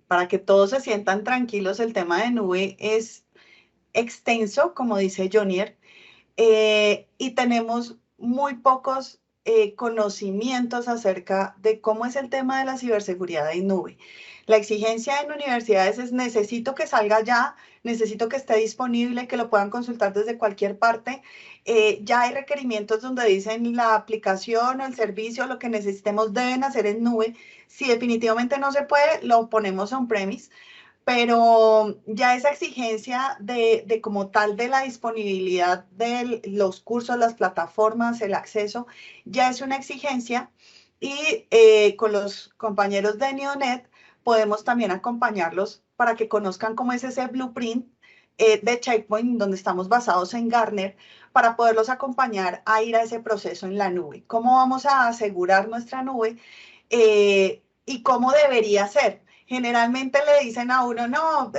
para que todos se sientan tranquilos, el tema de nube es extenso, como dice Jonier, y tenemos muy pocos conocimientos acerca de cómo es el tema de la ciberseguridad en nube. La exigencia en universidades es: necesito que salga ya, necesito que esté disponible, que lo puedan consultar desde cualquier parte. Ya hay requerimientos donde dicen la aplicación o el servicio, lo que necesitemos deben hacer en nube. Si definitivamente no se puede, lo ponemos on-premise. Pero ya esa exigencia de como tal de la disponibilidad de los cursos, las plataformas, el acceso, ya es una exigencia, y con los compañeros de Neonet podemos también acompañarlos para que conozcan cómo es ese blueprint de Checkpoint, donde estamos basados en Gartner, para poderlos acompañar a ir a ese proceso en la nube. ¿Cómo vamos a asegurar nuestra nube y cómo debería ser? Generalmente le dicen a uno: no,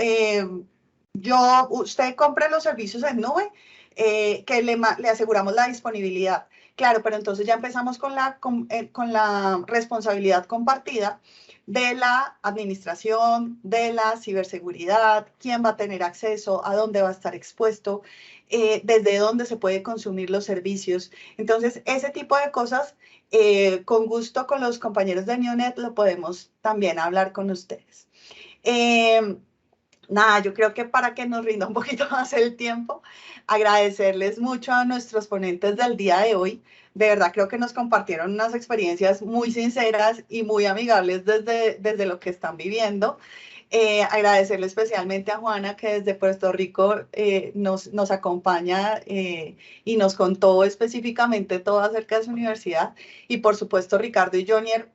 usted compre los servicios en nube, que le aseguramos la disponibilidad. Claro, pero entonces ya empezamos con la responsabilidad compartida de la administración, de la ciberseguridad, quién va a tener acceso, a dónde va a estar expuesto, desde dónde se puede consumir los servicios. Entonces, ese tipo de cosas, con gusto con los compañeros de Newnet lo podemos también hablar con ustedes. Nada, yo creo que para que nos rinda un poquito más el tiempo, agradecerles mucho a nuestros ponentes del día de hoy. De verdad creo que nos compartieron unas experiencias muy sinceras y muy amigables desde lo que están viviendo. Agradecerle especialmente a Juana, que desde Puerto Rico nos acompaña y nos contó específicamente todo acerca de su universidad. Y por supuesto Ricardo y Jonier,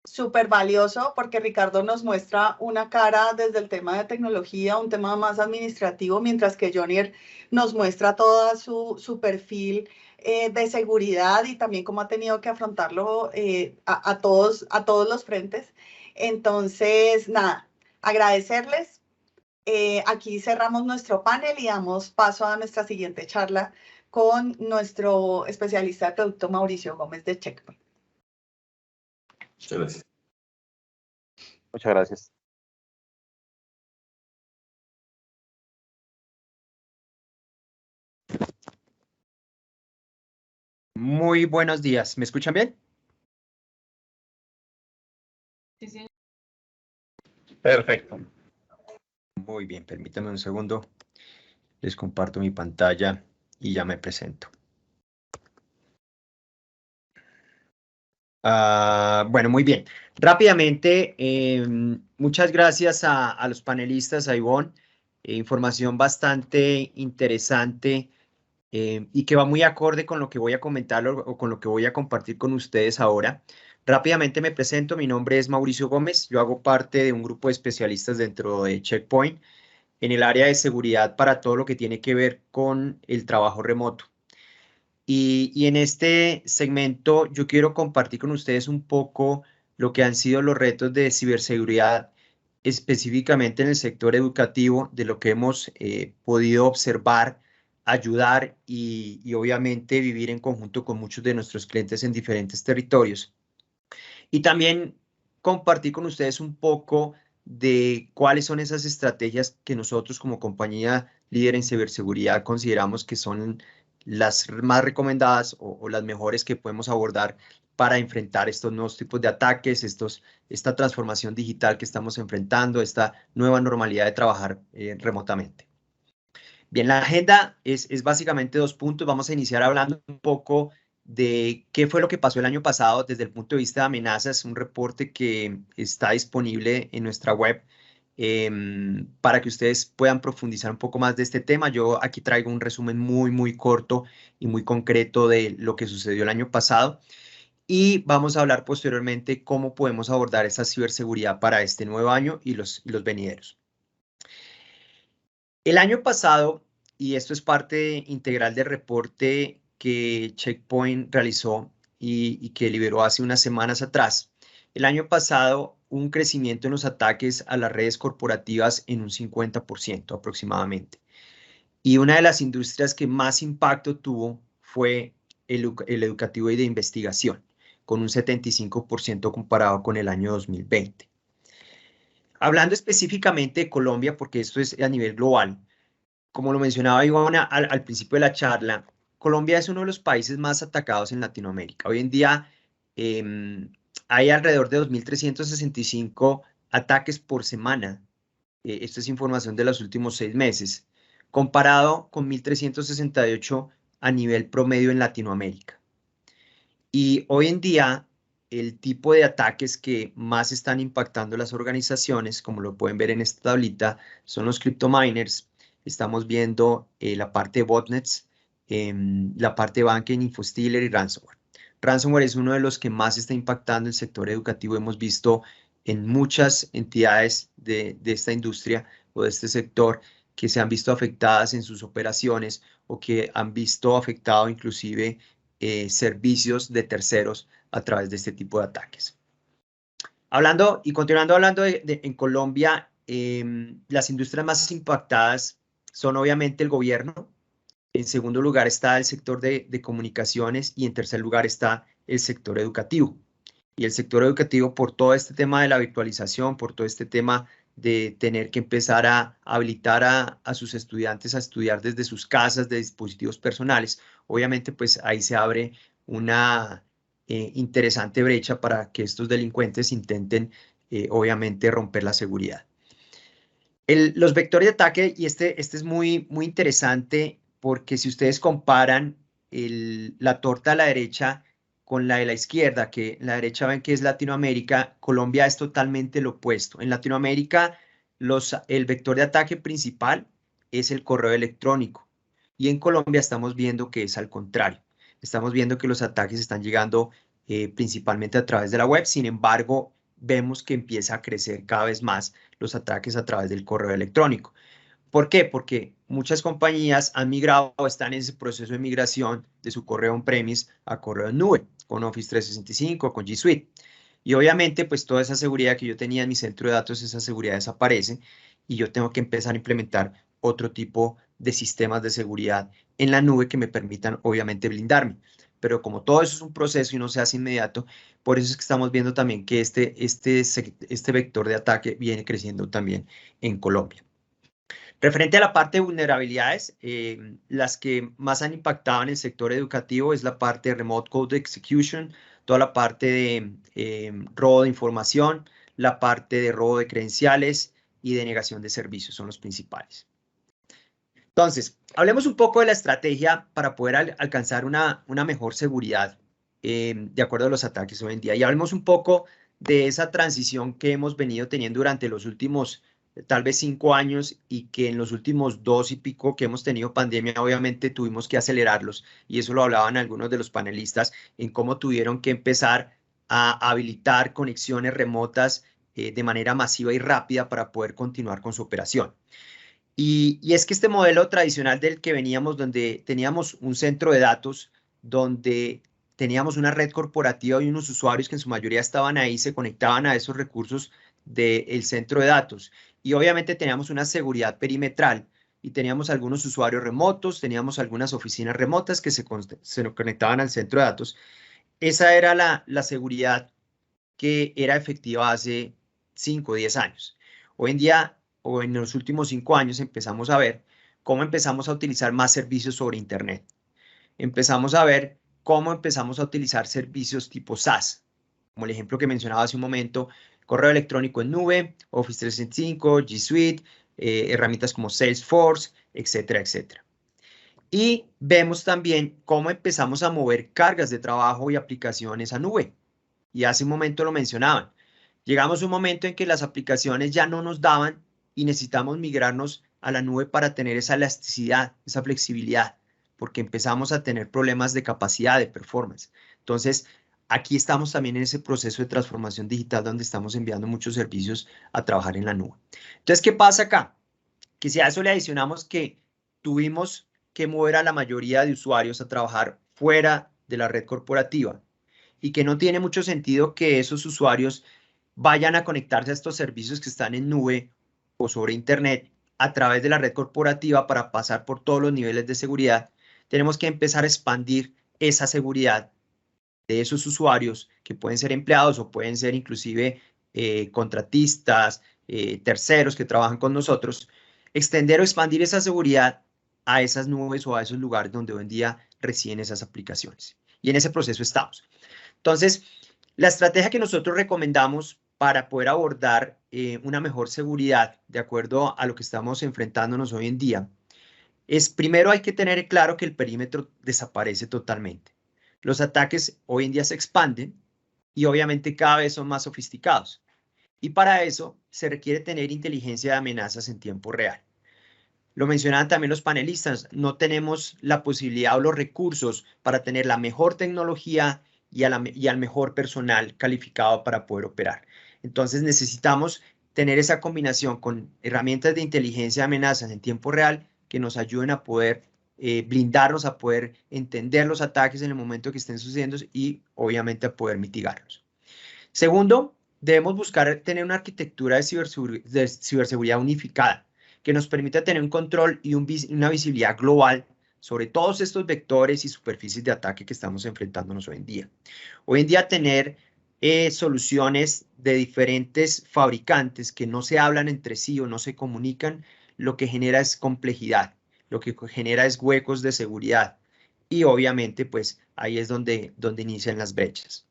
súper valioso, porque Ricardo nos muestra una cara desde el tema de tecnología, un tema más administrativo, mientras que Jonier nos muestra todo su perfil de seguridad y también cómo ha tenido que afrontarlo a todos los frentes. Entonces, nada, agradecerles. Aquí cerramos nuestro panel y damos paso a nuestra siguiente charla con nuestro especialista de producto, Mauricio Gómez, de Checkpoint. Muchas gracias. Muchas gracias. Muy buenos días. ¿Me escuchan bien? Sí, sí. Perfecto. Muy bien, permítanme un segundo. Les comparto mi pantalla y ya me presento. Bueno, muy bien. Rápidamente, muchas gracias a los panelistas, a Ivonne. Información bastante interesante y que va muy acorde con lo que voy a comentar o con lo que voy a compartir con ustedes ahora. Rápidamente me presento. Mi nombre es Mauricio Gómez. Yo hago parte de un grupo de especialistas dentro de Checkpoint en el área de seguridad para todo lo que tiene que ver con el trabajo remoto. Y en este segmento yo quiero compartir con ustedes un poco lo que han sido los retos de ciberseguridad, específicamente en el sector educativo, de lo que hemos podido observar, ayudar y obviamente vivir en conjunto con muchos de nuestros clientes en diferentes territorios. Y también compartir con ustedes un poco de cuáles son esas estrategias que nosotros como compañía líder en ciberseguridad consideramos que son las más recomendadas o las mejores que podemos abordar para enfrentar estos nuevos tipos de ataques, esta transformación digital que estamos enfrentando, esta nueva normalidad de trabajar remotamente. Bien, la agenda es básicamente 2 puntos. Vamos a iniciar hablando un poco de qué fue lo que pasó el año pasado desde el punto de vista de amenazas, un reporte que está disponible en nuestra web para que ustedes puedan profundizar un poco más de este tema. Yo aquí traigo un resumen muy corto y muy concreto de lo que sucedió el año pasado y vamos a hablar posteriormente cómo podemos abordar esta ciberseguridad para este nuevo año y los venideros. El año pasado, y esto es parte integral del reporte que Checkpoint realizó y que liberó hace unas semanas atrás, el año pasado un crecimiento en los ataques a las redes corporativas en un 50% aproximadamente. Y una de las industrias que más impacto tuvo fue el educativo y de investigación, con un 75% comparado con el año 2020. Hablando específicamente de Colombia, porque esto es a nivel global, como lo mencionaba Ivona al principio de la charla, Colombia es uno de los países más atacados en Latinoamérica. Hoy en día hay alrededor de 2.365 ataques por semana. Esto es información de los últimos 6 meses, comparado con 1.368 a nivel promedio en Latinoamérica. Y hoy en día, el tipo de ataques que más están impactando las organizaciones, como lo pueden ver en esta tablita, son los cryptominers. Estamos viendo la parte de botnets, la parte de banking, infostealer y ransomware. Ransomware es uno de los que más está impactando el sector educativo. Hemos visto en muchas entidades de esta industria o de este sector que se han visto afectadas en sus operaciones o que han visto afectado inclusive servicios de terceros a través de este tipo de ataques. Hablando y continuando hablando en Colombia, las industrias más impactadas son obviamente el gobierno, En segundo lugar está el sector de comunicaciones y en tercer lugar está el sector educativo. Y el sector educativo, por todo este tema de la virtualización, por todo este tema de tener que empezar a habilitar a sus estudiantes a estudiar desde sus casas, de dispositivos personales, obviamente pues ahí se abre una interesante brecha para que estos delincuentes intenten obviamente romper la seguridad. Los vectores de ataque, y este es muy interesante porque si ustedes comparan la torta a la derecha con la de la izquierda, que la derecha ven que es Latinoamérica, Colombia es totalmente lo opuesto. En Latinoamérica, el vector de ataque principal es el correo electrónico y en Colombia estamos viendo que es al contrario. Estamos viendo que los ataques están llegando principalmente a través de la web, sin embargo, vemos que empieza a crecer cada vez más los ataques a través del correo electrónico. ¿Por qué? Porque muchas compañías han migrado o están en ese proceso de migración de su correo on-premise a correo en nube, con Office 365, con G Suite. Y obviamente, pues toda esa seguridad que yo tenía en mi centro de datos, esa seguridad desaparece y yo tengo que empezar a implementar otro tipo de sistemas de seguridad en la nube que me permitan, obviamente, blindarme. Pero como todo eso es un proceso y no se hace inmediato, por eso es que estamos viendo también que este vector de ataque viene creciendo también en Colombia. Referente a la parte de vulnerabilidades, las que más han impactado en el sector educativo es la parte de Remote Code Execution, toda la parte de robo de información, la parte de robo de credenciales y de negación de servicios son los principales. Entonces, hablemos un poco de la estrategia para poder alcanzar una mejor seguridad de acuerdo a los ataques hoy en día. Y hablemos un poco de esa transición que hemos venido teniendo durante los últimos tal vez 5 años y que en los últimos 2 y pico que hemos tenido pandemia, obviamente tuvimos que acelerarlos y eso lo hablaban algunos de los panelistas en cómo tuvieron que empezar a habilitar conexiones remotas de manera masiva y rápida para poder continuar con su operación. Y es que este modelo tradicional del que veníamos, donde teníamos un centro de datos, donde teníamos una red corporativa y unos usuarios que en su mayoría estaban ahí, se conectaban a esos recursos del centro de datos. Y obviamente teníamos una seguridad perimetral y teníamos algunos usuarios remotos, teníamos algunas oficinas remotas que se conectaban al centro de datos. Esa era la seguridad que era efectiva hace 5 o 10 años. Hoy en día, o en los últimos 5 años, empezamos a ver cómo empezamos a utilizar más servicios sobre Internet. Empezamos a ver cómo empezamos a utilizar servicios tipo SaaS, como el ejemplo que mencionaba hace un momento, correo electrónico en nube, Office 365, G Suite, herramientas como Salesforce, etcétera, etcétera. Y vemos también cómo empezamos a mover cargas de trabajo y aplicaciones a nube. Y hace un momento lo mencionaban. Llegamos a un momento en que las aplicaciones ya no nos daban y necesitamos migrarnos a la nube para tener esa elasticidad, esa flexibilidad, porque empezamos a tener problemas de capacidad, de performance. Entonces, aquí estamos también en ese proceso de transformación digital donde estamos enviando muchos servicios a trabajar en la nube. Entonces, ¿qué pasa acá? Que si a eso le adicionamos que tuvimos que mover a la mayoría de usuarios a trabajar fuera de la red corporativa y que no tiene mucho sentido que esos usuarios vayan a conectarse a estos servicios que están en nube o sobre Internet a través de la red corporativa para pasar por todos los niveles de seguridad, tenemos que empezar a expandir esa seguridad de esos usuarios que pueden ser empleados o pueden ser inclusive contratistas, terceros que trabajan con nosotros, extender o expandir esa seguridad a esas nubes o a esos lugares donde hoy en día residen esas aplicaciones. Y en ese proceso estamos. Entonces, la estrategia que nosotros recomendamos para poder abordar una mejor seguridad de acuerdo a lo que estamos enfrentándonos hoy en día es, primero hay que tener claro que el perímetro desaparece totalmente. Los ataques hoy en día se expanden y obviamente cada vez son más sofisticados. Y para eso se requiere tener inteligencia de amenazas en tiempo real. Lo mencionaban también los panelistas, no tenemos la posibilidad o los recursos para tener la mejor tecnología y al mejor personal calificado para poder operar. Entonces necesitamos tener esa combinación con herramientas de inteligencia de amenazas en tiempo real que nos ayuden a poder blindarnos, a poder entender los ataques en el momento que estén sucediendo y obviamente a poder mitigarlos. Segundo, debemos buscar tener una arquitectura de ciberseguridad unificada que nos permita tener un control y una visibilidad global sobre todos estos vectores y superficies de ataque que estamos enfrentándonos hoy en día. Hoy en día tener soluciones de diferentes fabricantes que no se hablan entre sí o no se comunican, lo que genera es complejidad, lo que genera es huecos de seguridad y obviamente pues ahí es donde inician las brechas.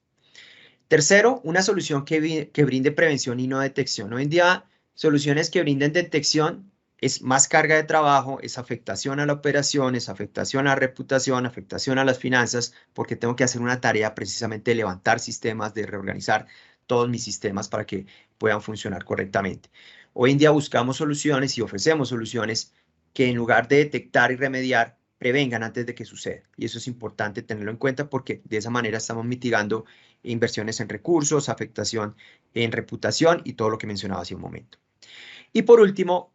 Tercero, una solución que brinde prevención y no detección. Hoy en día soluciones que brinden detección es más carga de trabajo, es afectación a la operación, es afectación a la reputación, afectación a las finanzas, porque tengo que hacer una tarea precisamente de levantar sistemas, de reorganizar todos mis sistemas para que puedan funcionar correctamente. Hoy en día buscamos soluciones y ofrecemos soluciones que en lugar de detectar y remediar, prevengan antes de que suceda. Y eso es importante tenerlo en cuenta porque de esa manera estamos mitigando inversiones en recursos, afectación en reputación y todo lo que mencionaba hace un momento. Y por último,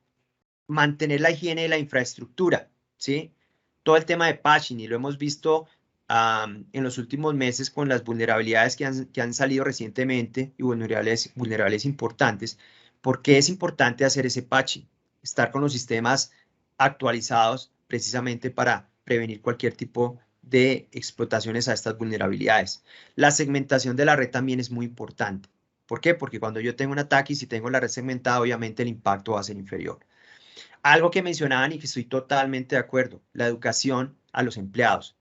mantener la higiene de la infraestructura, ¿sí? Todo el tema de patching, y lo hemos visto en los últimos meses con las vulnerabilidades que han salido recientemente y vulnerabilidades importantes. ¿Por qué es importante hacer ese patching? Estar con los sistemas actualizados precisamente para prevenir cualquier tipo de explotaciones a estas vulnerabilidades. La segmentación de la red también es muy importante. ¿Por qué? Porque cuando yo tengo un ataque y si tengo la red segmentada, obviamente el impacto va a ser inferior. Algo que mencionaban y que estoy totalmente de acuerdo, la educación a los empleados.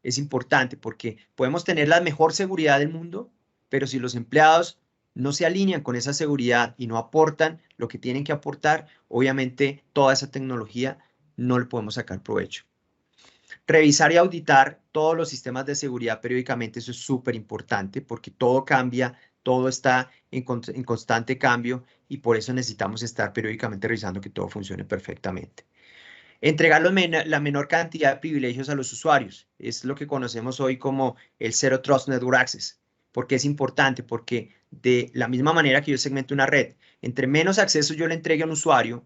Es importante porque podemos tener la mejor seguridad del mundo, pero si los empleados no se alinean con esa seguridad y no aportan lo que tienen que aportar, obviamente toda esa tecnología no le podemos sacar provecho. Revisar y auditar todos los sistemas de seguridad periódicamente, eso es súper importante porque todo cambia, todo está en constante cambio y por eso necesitamos estar periódicamente revisando que todo funcione perfectamente. Entregar la menor cantidad de privilegios a los usuarios. Es lo que conocemos hoy como el Zero Trust Network Access. ¿Por qué es importante? Porque de la misma manera que yo segmento una red, entre menos acceso yo le entregue a un usuario,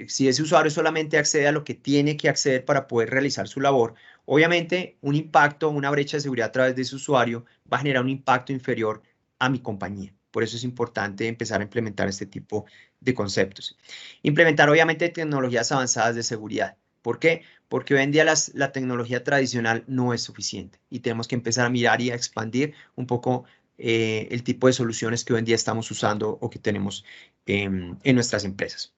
si ese usuario solamente accede a lo que tiene que acceder para poder realizar su labor, obviamente un impacto, una brecha de seguridad a través de ese usuario va a generar un impacto inferior a mi compañía. Por eso es importante empezar a implementar este tipo de conceptos. Implementar obviamente tecnologías avanzadas de seguridad. ¿Por qué? Porque hoy en día la tecnología tradicional no es suficiente y tenemos que empezar a mirar y a expandir un poco el tipo de soluciones que hoy en día estamos usando o que tenemos en nuestras empresas.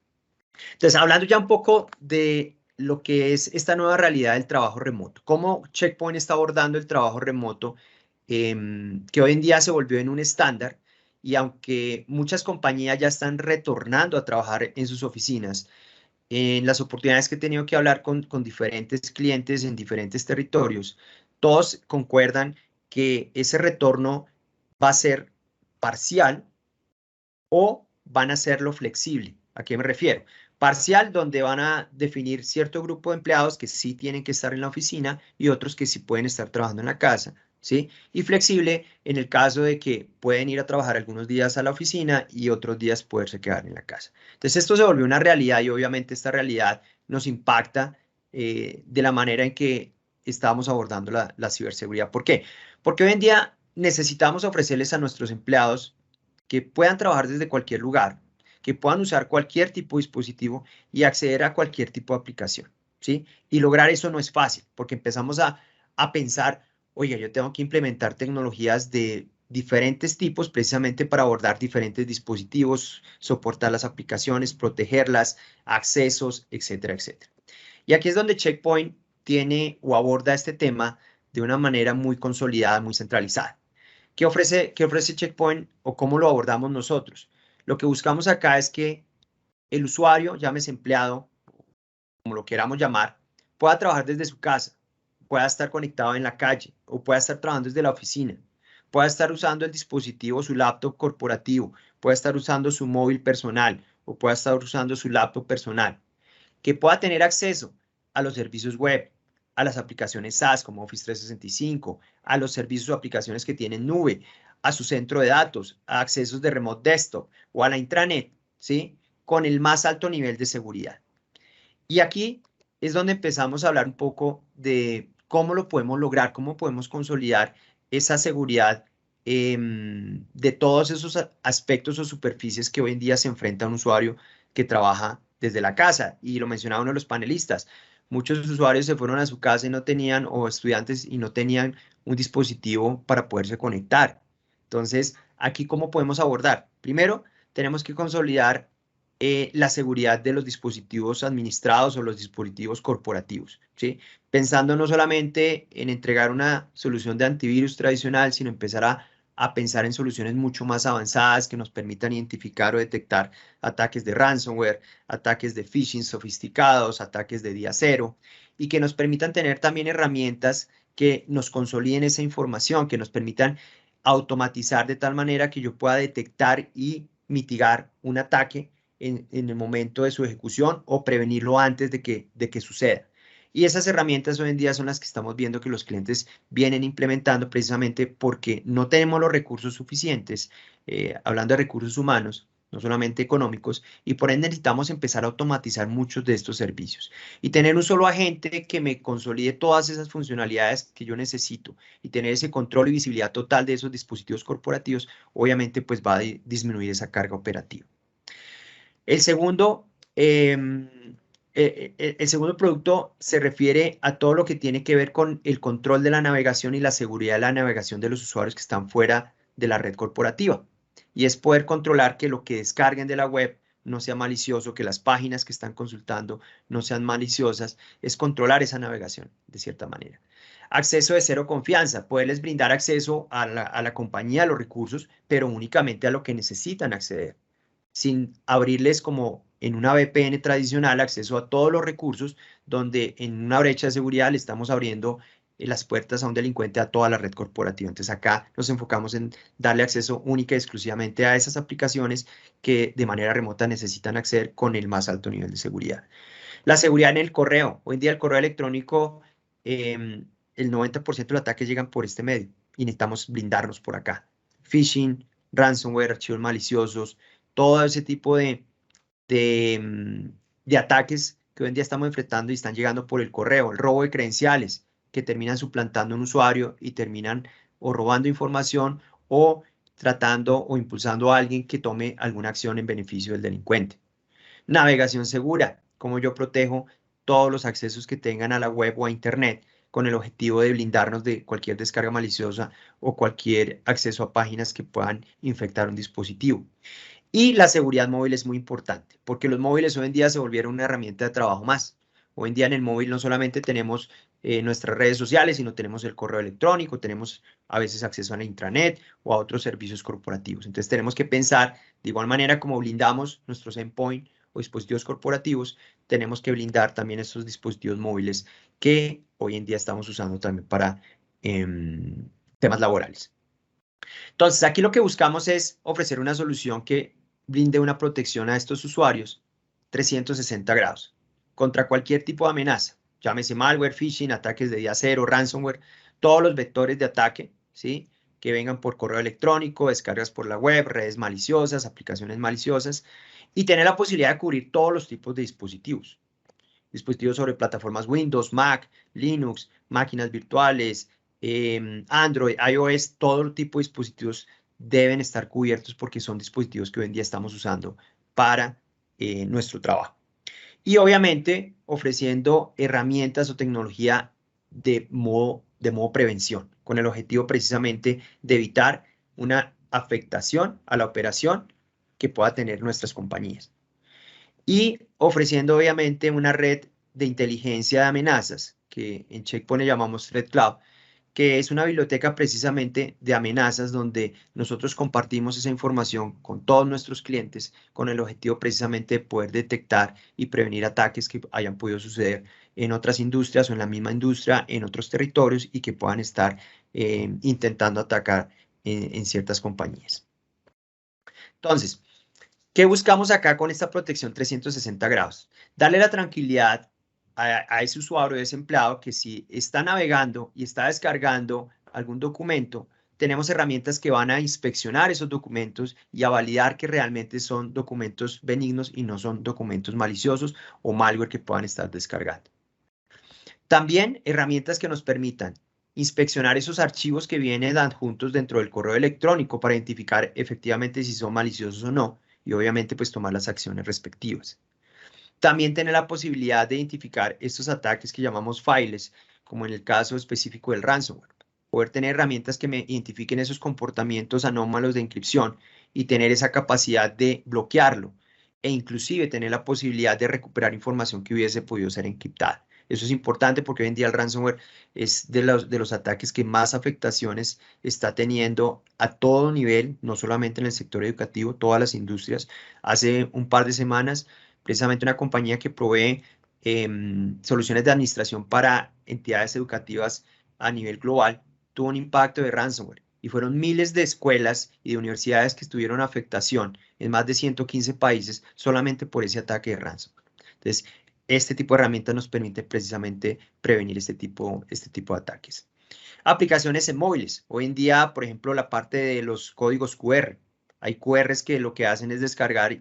Entonces, hablando ya un poco de lo que es esta nueva realidad del trabajo remoto, cómo Check Point está abordando el trabajo remoto, que hoy en día se volvió en un estándar, y aunque muchas compañías ya están retornando a trabajar en sus oficinas, en las oportunidades que he tenido que hablar con diferentes clientes en diferentes territorios, todos concuerdan que ese retorno va a ser parcial o van a hacerlo flexible. ¿A qué me refiero? Parcial, donde van a definir cierto grupo de empleados que sí tienen que estar en la oficina y otros que sí pueden estar trabajando en la casa, ¿sí? Y flexible en el caso de que pueden ir a trabajar algunos días a la oficina y otros días poderse quedar en la casa. Entonces, esto se volvió una realidad y obviamente esta realidad nos impacta de la manera en que estábamos abordando la ciberseguridad. ¿Por qué? Porque hoy en día necesitamos ofrecerles a nuestros empleados que puedan trabajar desde cualquier lugar, que puedan usar cualquier tipo de dispositivo y acceder a cualquier tipo de aplicación, ¿sí? Y lograr eso no es fácil, porque empezamos a pensar, oye, yo tengo que implementar tecnologías de diferentes tipos precisamente para abordar diferentes dispositivos, soportar las aplicaciones, protegerlas, accesos, etcétera, etcétera. Y aquí es donde Check Point tiene o aborda este tema de una manera muy consolidada, muy centralizada. ¿Qué ofrece Check Point o cómo lo abordamos nosotros? Lo que buscamos acá es que el usuario, llámese empleado, como lo queramos llamar, pueda trabajar desde su casa, pueda estar conectado en la calle o pueda estar trabajando desde la oficina, pueda estar usando el dispositivo, su laptop corporativo, pueda estar usando su móvil personal o pueda estar usando su laptop personal, que pueda tener acceso a los servicios web, a las aplicaciones SaaS como Office 365, a los servicios o aplicaciones que tienen nube, a su centro de datos, a accesos de remote desktop o a la intranet, ¿sí? Con el más alto nivel de seguridad. Y aquí es donde empezamos a hablar un poco de cómo lo podemos lograr, cómo podemos consolidar esa seguridad de todos esos aspectos o superficies que hoy en día se enfrenta un usuario que trabaja desde la casa. Y lo mencionaba uno de los panelistas. muchos usuarios se fueron a su casa y no tenían, o estudiantes y no tenían un dispositivo para poderse conectar. Entonces, aquí, ¿cómo podemos abordar? Primero, tenemos que consolidar la seguridad de los dispositivos administrados o los dispositivos corporativos, ¿sí? Pensando no solamente en entregar una solución de antivirus tradicional, sino empezar a pensar en soluciones mucho más avanzadas que nos permitan identificar o detectar ataques de ransomware, ataques de phishing sofisticados, ataques de día cero, y que nos permitan tener también herramientas que nos consoliden esa información, que nos permitan automatizar de tal manera que yo pueda detectar y mitigar un ataque en el momento de su ejecución o prevenirlo antes de que suceda. Y esas herramientas hoy en día son las que estamos viendo que los clientes vienen implementando precisamente porque no tenemos los recursos suficientes, hablando de recursos humanos, no solamente económicos, y por ende necesitamos empezar a automatizar muchos de estos servicios. Y tener un solo agente que me consolide todas esas funcionalidades que yo necesito y tener ese control y visibilidad total de esos dispositivos corporativos, obviamente pues va a disminuir esa carga operativa. El segundo producto se refiere a todo lo que tiene que ver con el control de la navegación y la seguridad de la navegación de los usuarios que están fuera de la red corporativa. Y es poder controlar que lo que descarguen de la web no sea malicioso, que las páginas que están consultando no sean maliciosas, es controlar esa navegación de cierta manera. Acceso de cero confianza, poderles brindar acceso a la compañía, a los recursos, pero únicamente a lo que necesitan acceder, sin abrirles como en una VPN tradicional acceso a todos los recursos, donde en una brecha de seguridad le estamos abriendo las puertas a un delincuente a toda la red corporativa. Entonces acá nos enfocamos en darle acceso única y exclusivamente a esas aplicaciones que de manera remota necesitan acceder con el más alto nivel de seguridad. La seguridad en el correo. Hoy en día el correo electrónico, el 90% de los ataques llegan por este medio y necesitamos blindarnos por acá. Phishing, ransomware, archivos maliciosos, todo ese tipo de ataques que hoy en día estamos enfrentando y están llegando por el correo, el robo de credenciales, que terminan suplantando a un usuario y terminan o robando información o tratando o impulsando a alguien que tome alguna acción en beneficio del delincuente. Navegación segura, como yo protejo todos los accesos que tengan a la web o a internet con el objetivo de blindarnos de cualquier descarga maliciosa o cualquier acceso a páginas que puedan infectar un dispositivo. Y la seguridad móvil es muy importante, porque los móviles hoy en día se volvieron una herramienta de trabajo más. Hoy en día en el móvil no solamente tenemos nuestras redes sociales, sino tenemos el correo electrónico, tenemos a veces acceso a la intranet o a otros servicios corporativos. Entonces tenemos que pensar, de igual manera como blindamos nuestros endpoint o dispositivos corporativos, tenemos que blindar también estos dispositivos móviles que hoy en día estamos usando también para temas laborales. Entonces, aquí lo que buscamos es ofrecer una solución que brinde una protección a estos usuarios 360 grados contra cualquier tipo de amenaza, llámese malware, phishing, ataques de día cero, ransomware, todos los vectores de ataque, ¿sí?, que vengan por correo electrónico, descargas por la web, redes maliciosas, aplicaciones maliciosas, y tener la posibilidad de cubrir todos los tipos de dispositivos. Dispositivos sobre plataformas Windows, Mac, Linux, máquinas virtuales, Android, iOS, todo tipo de dispositivos deben estar cubiertos porque son dispositivos que hoy en día estamos usando para nuestro trabajo. Y obviamente ofreciendo herramientas o tecnología de modo prevención, con el objetivo precisamente de evitar una afectación a la operación que pueda tener nuestras compañías. Y ofreciendo obviamente una red de inteligencia de amenazas, que en Checkpoint le llamamos Threat Cloud, que es una biblioteca precisamente de amenazas donde nosotros compartimos esa información con todos nuestros clientes con el objetivo precisamente de poder detectar y prevenir ataques que hayan podido suceder en otras industrias o en la misma industria, en otros territorios y que puedan estar intentando atacar en ciertas compañías. Entonces, ¿qué buscamos acá con esta protección 360 grados? Darle la tranquilidad a ese usuario, a ese empleado, que si está navegando y está descargando algún documento, tenemos herramientas que van a inspeccionar esos documentos y a validar que realmente son documentos benignos y no son documentos maliciosos o malware que puedan estar descargando. También herramientas que nos permitan inspeccionar esos archivos que vienen adjuntos dentro del correo electrónico para identificar efectivamente si son maliciosos o no y obviamente pues tomar las acciones respectivas. También tener la posibilidad de identificar estos ataques que llamamos files, como en el caso específico del ransomware. Poder tener herramientas que me identifiquen esos comportamientos anómalos de encripción y tener esa capacidad de bloquearlo e inclusive tener la posibilidad de recuperar información que hubiese podido ser encriptada. Eso es importante porque hoy en día el ransomware es de los ataques que más afectaciones está teniendo a todo nivel, no solamente en el sector educativo, todas las industrias. Hace un par de semanas, precisamente una compañía que provee soluciones de administración para entidades educativas a nivel global, tuvo un impacto de ransomware y fueron miles de escuelas y de universidades que tuvieron afectación en más de 115 países solamente por ese ataque de ransomware. Entonces, este tipo de herramientas nos permite precisamente prevenir este tipo de ataques. Aplicaciones en móviles. Hoy en día, por ejemplo, la parte de los códigos QR. Hay QRs que lo que hacen es descargar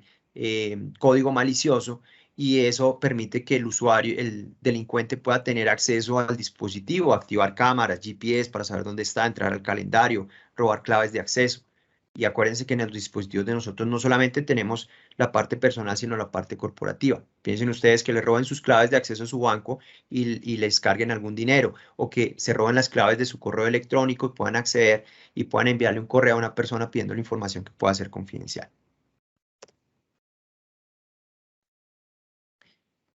código malicioso y eso permite que el usuario, el delincuente, pueda tener acceso al dispositivo, activar cámaras, GPS para saber dónde está, entrar al calendario, robar claves de acceso. Y acuérdense que en los dispositivos de nosotros no solamente tenemos la parte personal, sino la parte corporativa. Piensen ustedes que le roben sus claves de acceso a su banco y les carguen algún dinero, o que se roben las claves de su correo electrónico y puedan acceder y puedan enviarle un correo a una persona pidiendo la información que pueda ser confidencial.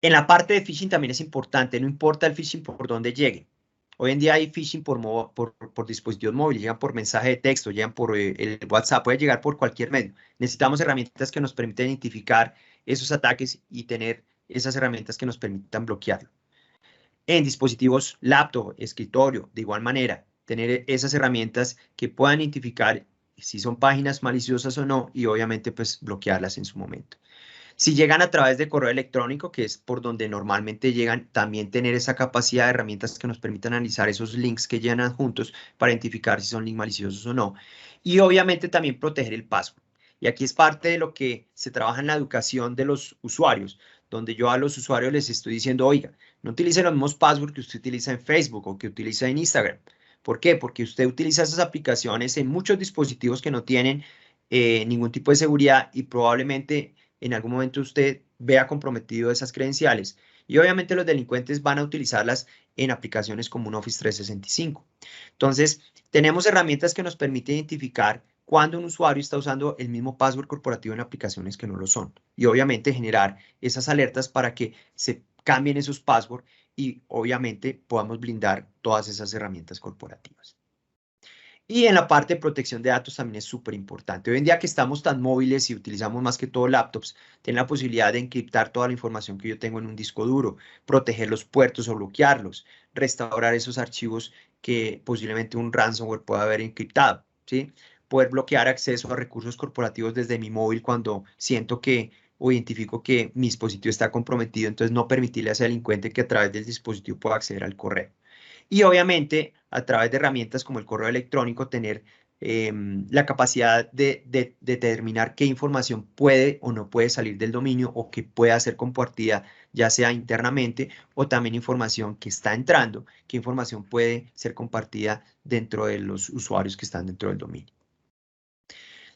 En la parte de phishing también es importante, no importa el phishing por dónde llegue. Hoy en día hay phishing por dispositivos móviles, llegan por mensaje de texto, llegan por el WhatsApp, puede llegar por cualquier medio. Necesitamos herramientas que nos permitan identificar esos ataques y tener esas herramientas que nos permitan bloquearlo. En dispositivos laptop, escritorio, de igual manera, tener esas herramientas que puedan identificar si son páginas maliciosas o no y obviamente pues bloquearlas en su momento. Si llegan a través de correo electrónico, que es por donde normalmente llegan, también tener esa capacidad de herramientas que nos permitan analizar esos links que llegan adjuntos para identificar si son links maliciosos o no. Y obviamente también proteger el password. Y aquí es parte de lo que se trabaja en la educación de los usuarios, donde yo a los usuarios les estoy diciendo, oiga, no utilice los mismos passwords que usted utiliza en Facebook o que utiliza en Instagram. ¿Por qué? Porque usted utiliza esas aplicaciones en muchos dispositivos que no tienen ningún tipo de seguridad y probablemente en algún momento usted vea comprometido esas credenciales. Y obviamente los delincuentes van a utilizarlas en aplicaciones como un Office 365. Entonces, tenemos herramientas que nos permiten identificar cuando un usuario está usando el mismo password corporativo en aplicaciones que no lo son. Y obviamente generar esas alertas para que se cambien esos passwords y obviamente podamos blindar todas esas herramientas corporativas. Y en la parte de protección de datos también es súper importante. Hoy en día que estamos tan móviles y utilizamos más que todo laptops, tienen la posibilidad de encriptar toda la información que yo tengo en un disco duro, proteger los puertos o bloquearlos, restaurar esos archivos que posiblemente un ransomware pueda haber encriptado, ¿sí? Poder bloquear acceso a recursos corporativos desde mi móvil cuando siento que o identifico que mi dispositivo está comprometido, entonces no permitirle a ese delincuente que a través del dispositivo pueda acceder al correo. Y obviamente, a través de herramientas como el correo electrónico, tener la capacidad de determinar qué información puede o no puede salir del dominio o que pueda ser compartida, ya sea internamente o también información que está entrando, qué información puede ser compartida dentro de los usuarios que están dentro del dominio.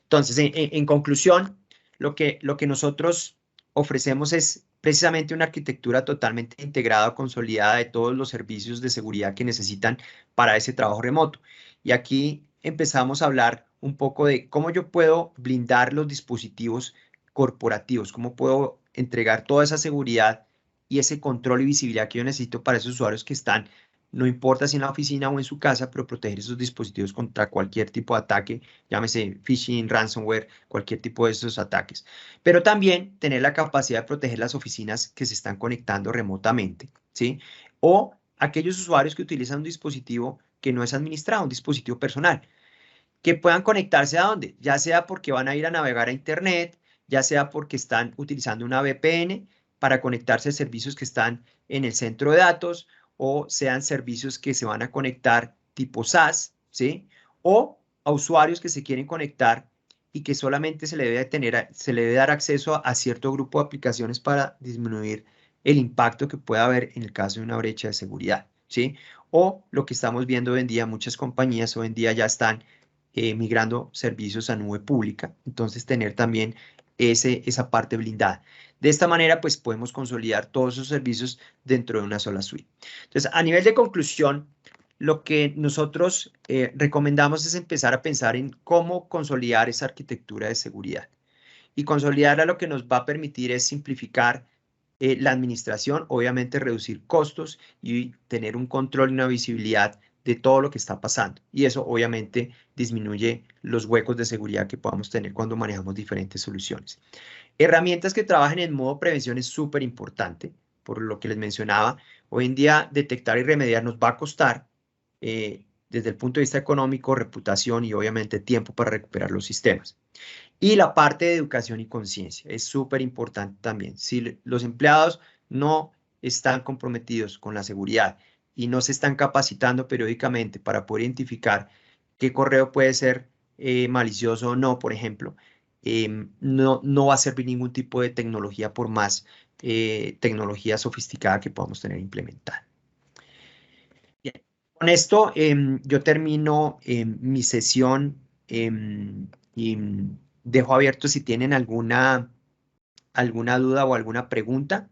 Entonces, en conclusión, lo que nosotros ofrecemos es precisamente una arquitectura totalmente integrada o consolidada de todos los servicios de seguridad que necesitan para ese trabajo remoto. Y aquí empezamos a hablar un poco de cómo yo puedo blindar los dispositivos corporativos, cómo puedo entregar toda esa seguridad y ese control y visibilidad que yo necesito para esos usuarios que están, no importa si en la oficina o en su casa, pero proteger esos dispositivos contra cualquier tipo de ataque, llámese phishing, ransomware, cualquier tipo de esos ataques. Pero también tener la capacidad de proteger las oficinas que se están conectando remotamente, ¿sí? O aquellos usuarios que utilizan un dispositivo que no es administrado, un dispositivo personal, que puedan conectarse a dónde, ya sea porque van a ir a navegar a Internet, ya sea porque están utilizando una VPN para conectarse a servicios que están en el centro de datos, o sean servicios que se van a conectar tipo SaaS, ¿sí? O a usuarios que se quieren conectar y que solamente se le debe dar acceso a cierto grupo de aplicaciones para disminuir el impacto que pueda haber en el caso de una brecha de seguridad, ¿sí? O lo que estamos viendo hoy en día, muchas compañías hoy en día ya están migrando servicios a nube pública, entonces tener también esa parte blindada. De esta manera, pues podemos consolidar todos esos servicios dentro de una sola suite. Entonces, a nivel de conclusión, lo que nosotros recomendamos es empezar a pensar en cómo consolidar esa arquitectura de seguridad. Y consolidarla lo que nos va a permitir es simplificar la administración, obviamente reducir costos y tener un control y una visibilidad de todo lo que está pasando. Y eso obviamente disminuye los huecos de seguridad que podamos tener cuando manejamos diferentes soluciones. Herramientas que trabajen en modo prevención es súper importante, por lo que les mencionaba. Hoy en día detectar y remediar nos va a costar desde el punto de vista económico, reputación y obviamente tiempo para recuperar los sistemas. Y la parte de educación y conciencia es súper importante también. Si los empleados no están comprometidos con la seguridad y no se están capacitando periódicamente para poder identificar qué correo puede ser malicioso o no, por ejemplo, no va a servir ningún tipo de tecnología por más tecnología sofisticada que podamos tener implementada. Bien. Con esto yo termino mi sesión y dejo abierto si tienen alguna duda o alguna pregunta.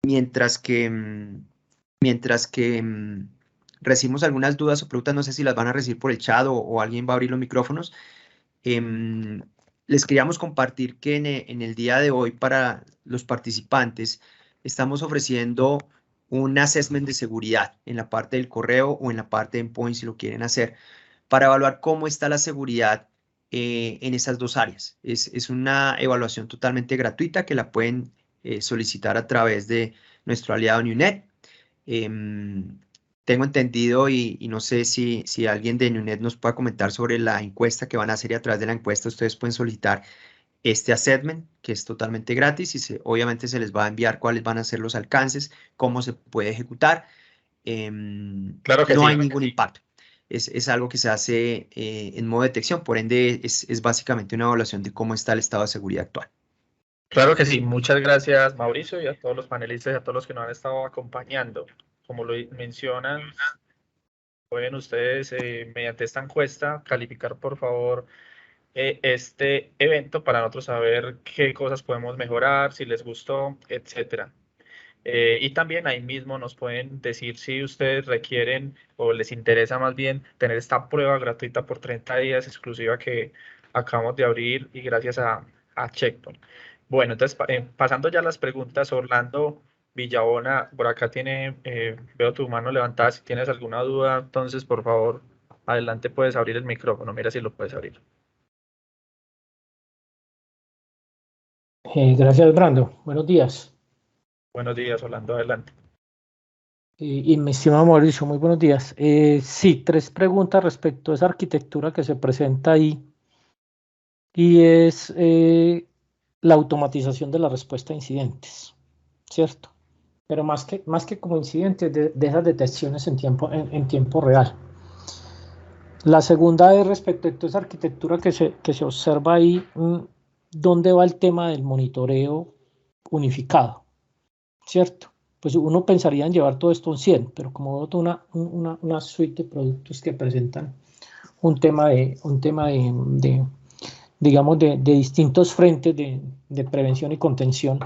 Mientras que recibimos algunas dudas o preguntas, no sé si las van a recibir por el chat o alguien va a abrir los micrófonos. Les queríamos compartir que en el día de hoy para los participantes estamos ofreciendo un assessment de seguridad en la parte del correo o en la parte de endpoint si lo quieren hacer, para evaluar cómo está la seguridad en esas dos áreas. Es una evaluación totalmente gratuita que la pueden solicitar a través de nuestro aliado Newnet. Tengo entendido y no sé si alguien de Newnet nos puede comentar sobre la encuesta que van a hacer y a través de la encuesta ustedes pueden solicitar este assessment que es totalmente gratis y obviamente se les va a enviar cuáles van a ser los alcances, cómo se puede ejecutar. Claro que no sí. hay ningún impacto. Es algo que se hace en modo detección, por ende es básicamente una evaluación de cómo está el estado de seguridad actual. Claro que sí. Muchas gracias, Mauricio, y a todos los panelistas y a todos los que nos han estado acompañando. Como lo mencionan, pueden ustedes, mediante esta encuesta, calificar, por favor, este evento para nosotros saber qué cosas podemos mejorar, si les gustó, etcétera. Y también ahí mismo nos pueden decir si ustedes requieren o les interesa más bien tener esta prueba gratuita por 30 días exclusiva que acabamos de abrir y gracias a Checkpoint. Bueno, entonces pasando ya a las preguntas, Orlando Villabona, por acá veo tu mano levantada, si tienes alguna duda, entonces por favor, adelante puedes abrir el micrófono, mira si lo puedes abrir. Gracias, Brando. Buenos días. Buenos días, Orlando, adelante. Y mi estimado Mauricio, muy buenos días. Sí, 3 preguntas respecto a esa arquitectura que se presenta ahí. Y es la automatización de la respuesta a incidentes, ¿cierto? Pero más que como incidentes, de esas detecciones en tiempo real. La segunda es respecto a esa arquitectura que se observa ahí, ¿dónde va el tema del monitoreo unificado? ¿Cierto? Pues uno pensaría en llevar todo esto a un 100, pero como veo toda una suite de productos que presentan un tema de digamos, de distintos frentes de prevención y contención,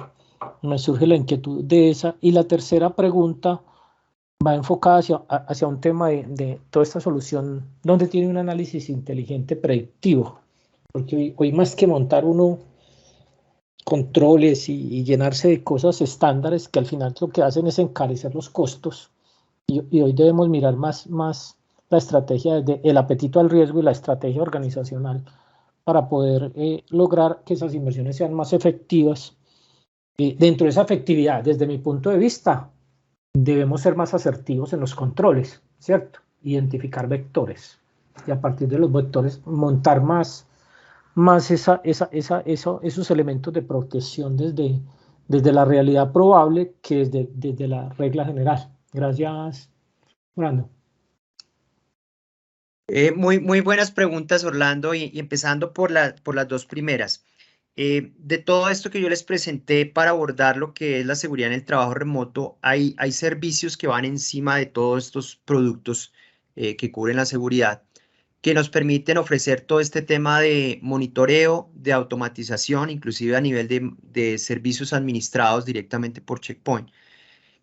me surge la inquietud de esa. Y la tercera pregunta va enfocada hacia un tema de toda esta solución, donde tiene un análisis inteligente predictivo, porque hoy más que montar uno controles y llenarse de cosas estándares que al final lo que hacen es encarecer los costos, y hoy debemos mirar más la estrategia desde el apetito al riesgo y la estrategia organizacional para poder lograr que esas inversiones sean más efectivas. Dentro de esa efectividad, desde mi punto de vista, debemos ser más asertivos en los controles, ¿cierto? Identificar vectores y a partir de los vectores montar más esos elementos de protección desde la realidad probable que desde la regla general. Gracias, Brando. Muy buenas preguntas, Orlando, y empezando por las 2 primeras. De todo esto que yo les presenté para abordar lo que es la seguridad en el trabajo remoto, hay servicios que van encima de todos estos productos que cubren la seguridad. que nos permiten ofrecer todo este tema de monitoreo, de automatización, inclusive a nivel de servicios administrados directamente por Checkpoint,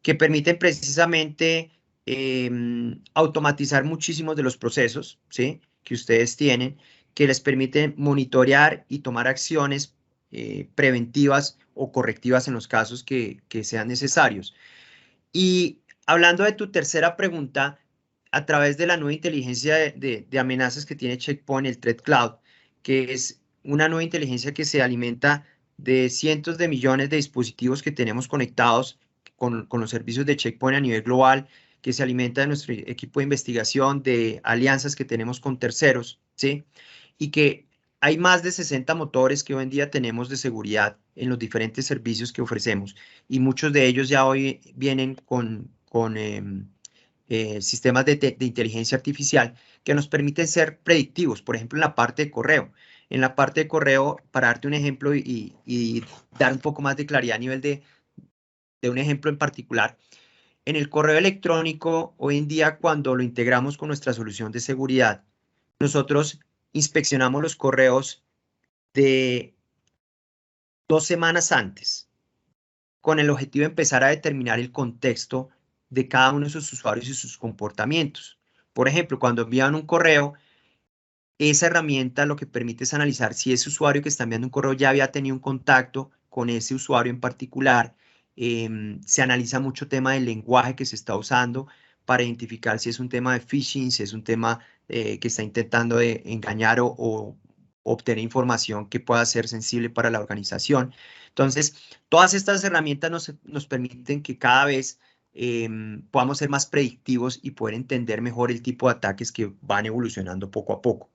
que permiten precisamente automatizar muchísimos de los procesos, ¿sí?, que ustedes tienen, que les permiten monitorear y tomar acciones preventivas o correctivas en los casos que sean necesarios. Y hablando de tu tercera pregunta, a través de la nueva inteligencia de amenazas que tiene Checkpoint, el Threat Cloud, que es una nueva inteligencia que se alimenta de cientos de millones de dispositivos que tenemos conectados con los servicios de Checkpoint a nivel global, que se alimenta de nuestro equipo de investigación, de alianzas que tenemos con terceros, ¿sí? Y que hay más de 60 motores que hoy en día tenemos de seguridad en los diferentes servicios que ofrecemos, y muchos de ellos ya hoy vienen con sistemas de inteligencia artificial que nos permiten ser predictivos, por ejemplo, en la parte de correo. En la parte de correo, para darte un ejemplo y dar un poco más de claridad a nivel de un ejemplo en particular, en el correo electrónico, hoy en día, cuando lo integramos con nuestra solución de seguridad, nosotros inspeccionamos los correos de 2 semanas antes, con el objetivo de empezar a determinar el contexto de cada uno de sus usuarios y sus comportamientos. Por ejemplo, cuando envían un correo, esa herramienta lo que permite es analizar si ese usuario que está enviando un correo ya había tenido un contacto con ese usuario en particular. Se analiza mucho tema del lenguaje que se está usando para identificar si es un tema de phishing, si es un tema que está intentando de engañar o obtener información que pueda ser sensible para la organización. Entonces, todas estas herramientas nos permiten que cada vez podamos ser más predictivos y poder entender mejor el tipo de ataques que van evolucionando poco a poco.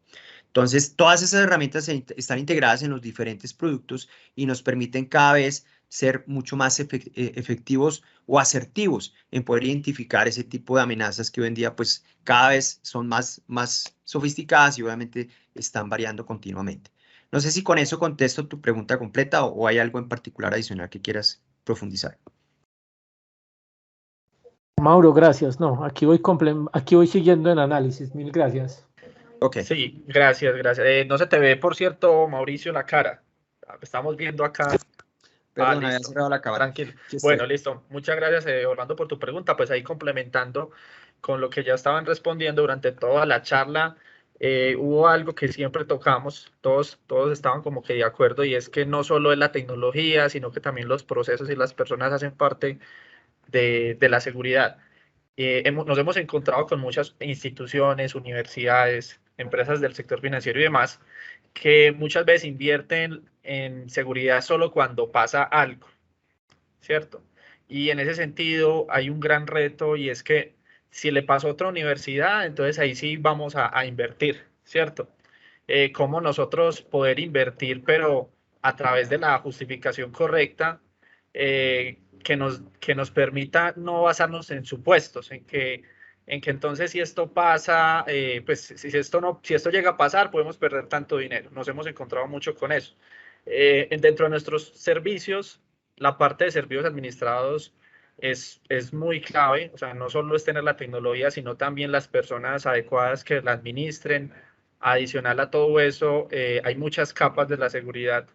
Entonces, todas esas herramientas están integradas en los diferentes productos y nos permiten cada vez ser mucho más efectivos o asertivos en poder identificar ese tipo de amenazas que hoy en día pues cada vez son más sofisticadas y obviamente están variando continuamente. No sé si con eso contesto tu pregunta completa o hay algo en particular adicional que quieras profundizar. Mauro, gracias. No, aquí voy siguiendo el análisis. Mil gracias. Ok. Sí, gracias. No se te ve, por cierto, Mauricio, la cara. Estamos viendo acá. Perdón, había cerrado la cámara. Tranquilo. Bueno, listo. Muchas gracias, Orlando, por tu pregunta. Pues ahí complementando con lo que ya estaban respondiendo durante toda la charla, hubo algo que siempre tocamos, todos estaban como que de acuerdo, y es que no solo es la tecnología, sino que también los procesos y las personas hacen parte de la seguridad. Nos hemos encontrado con muchas instituciones, universidades, empresas del sector financiero y demás, que muchas veces invierten en seguridad solo cuando pasa algo, ¿cierto? Y en ese sentido hay un gran reto, y es que si le pasó a otra universidad, entonces ahí sí vamos a invertir, ¿cierto? Cómo nosotros poder invertir, pero a través de la justificación correcta, que nos permita no basarnos en supuestos, en que entonces si esto pasa, pues si esto llega a pasar, podemos perder tanto dinero. Nos hemos encontrado mucho con eso. Dentro de nuestros servicios, la parte de servicios administrados es muy clave. O sea, no solo es tener la tecnología, sino también las personas adecuadas que la administren. Adicional a todo eso, hay muchas capas de la seguridad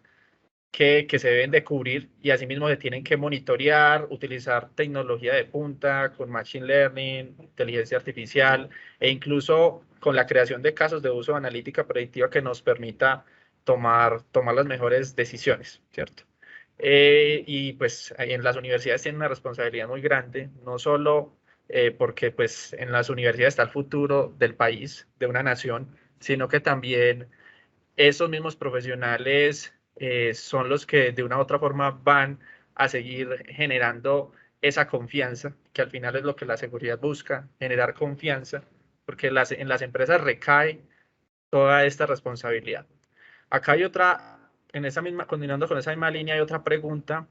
que se deben de cubrir, y asimismo se tienen que monitorear, utilizar tecnología de punta con Machine Learning, inteligencia artificial, e incluso con la creación de casos de uso de analítica predictiva que nos permita tomar las mejores decisiones, ¿cierto? Y pues en las universidades tienen una responsabilidad muy grande, no solo porque pues en las universidades está el futuro del país, de una nación, sino que también esos mismos profesionales son los que de una u otra forma van a seguir generando esa confianza, que al final es lo que la seguridad busca, generar confianza, porque en las empresas recae toda esta responsabilidad. Acá hay otra, continuando con esa misma línea, hay otra pregunta,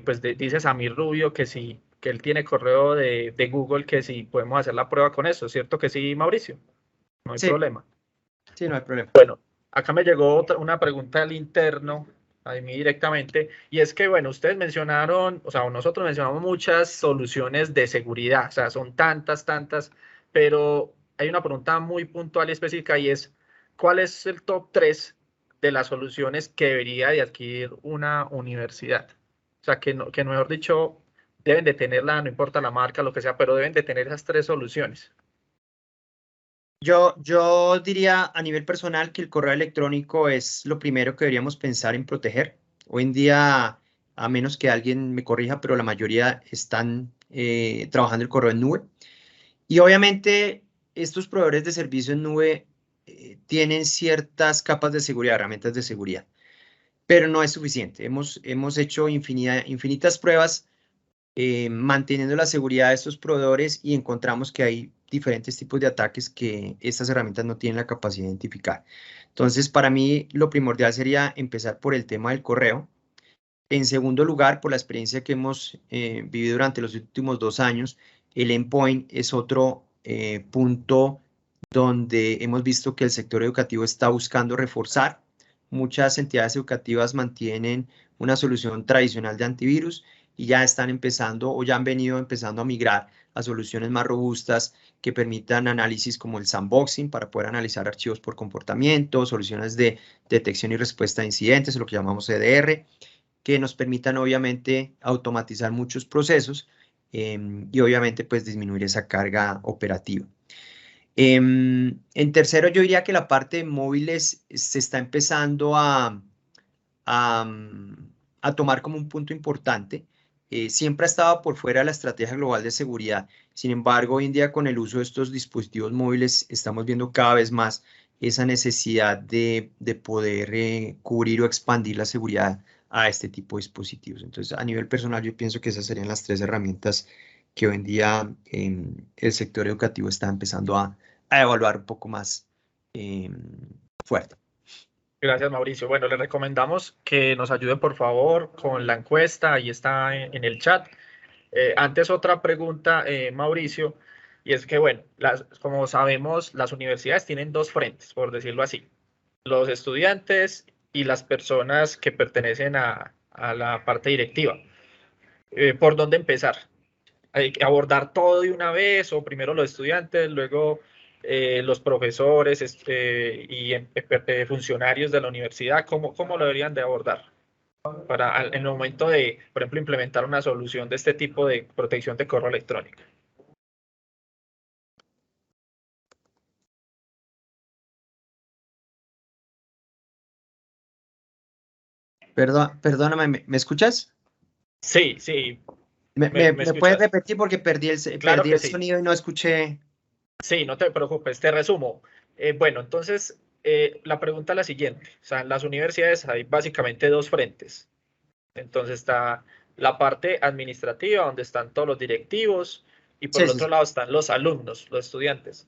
pues dice Samir Rubio que sí, que él tiene correo de Google, que si podemos hacer la prueba con eso, ¿cierto que sí, Mauricio? No hay problema. Sí, no hay problema. Bueno, acá me llegó una pregunta al interno, a mí directamente, y es que, bueno, ustedes mencionaron, o sea, nosotros mencionamos muchas soluciones de seguridad, o sea, son tantas, pero hay una pregunta muy puntual y específica y es, ¿cuál es el top 3 de las soluciones que debería de adquirir una universidad? O sea, que mejor dicho, deben de tenerla, no importa la marca, lo que sea, pero deben de tener esas 3 soluciones. Yo diría a nivel personal que el correo electrónico es lo primero que deberíamos pensar en proteger. Hoy en día, a menos que alguien me corrija, pero la mayoría están trabajando el correo en nube. Y obviamente estos proveedores de servicio en nube tienen ciertas capas de seguridad, herramientas de seguridad, pero no es suficiente. Hemos hecho infinitas pruebas manteniendo la seguridad de estos proveedores y encontramos que hay diferentes tipos de ataques que estas herramientas no tienen la capacidad de identificar. Entonces, para mí, lo primordial sería empezar por el tema del correo. En segundo lugar, por la experiencia que hemos vivido durante los últimos 2 años, el endpoint es otro punto donde hemos visto que el sector educativo está buscando reforzar. Muchas entidades educativas mantienen una solución tradicional de antivirus y ya están empezando o ya han venido empezando a migrar a soluciones más robustas que permitan análisis como el sandboxing para poder analizar archivos por comportamiento, soluciones de detección y respuesta a incidentes, lo que llamamos EDR, que nos permitan obviamente automatizar muchos procesos y obviamente pues disminuir esa carga operativa. En tercero, yo diría que la parte de móviles se está empezando a tomar como un punto importante. Siempre ha estado por fuera de la estrategia global de seguridad. Sin embargo, hoy en día con el uso de estos dispositivos móviles estamos viendo cada vez más esa necesidad de poder cubrir o expandir la seguridad a este tipo de dispositivos. Entonces, a nivel personal, yo pienso que esas serían las 3 herramientas que hoy en día el sector educativo está empezando a evaluar un poco más fuerte. Gracias, Mauricio. Bueno, le recomendamos que nos ayude, por favor, con la encuesta. Ahí está en el chat. Antes, otra pregunta, Mauricio, y es que, bueno, como sabemos, las universidades tienen 2 frentes, por decirlo así. Los estudiantes y las personas que pertenecen a la parte directiva. ¿Por dónde empezar? ¿Hay que abordar todo de una vez o primero los estudiantes, luego los profesores y funcionarios de la universidad? ¿Cómo lo deberían de abordar? Para en el momento de, por ejemplo, implementar una solución de este tipo de protección de correo electrónico. Perdóname, ¿me escuchas? Sí, sí. ¿Me puedes repetir porque perdí el sonido y no escuché? Sí, no te preocupes, te resumo. Bueno, entonces, la pregunta es la siguiente. O sea, en las universidades hay básicamente 2 frentes. Entonces está la parte administrativa, donde están todos los directivos, y por el otro lado están los alumnos, los estudiantes.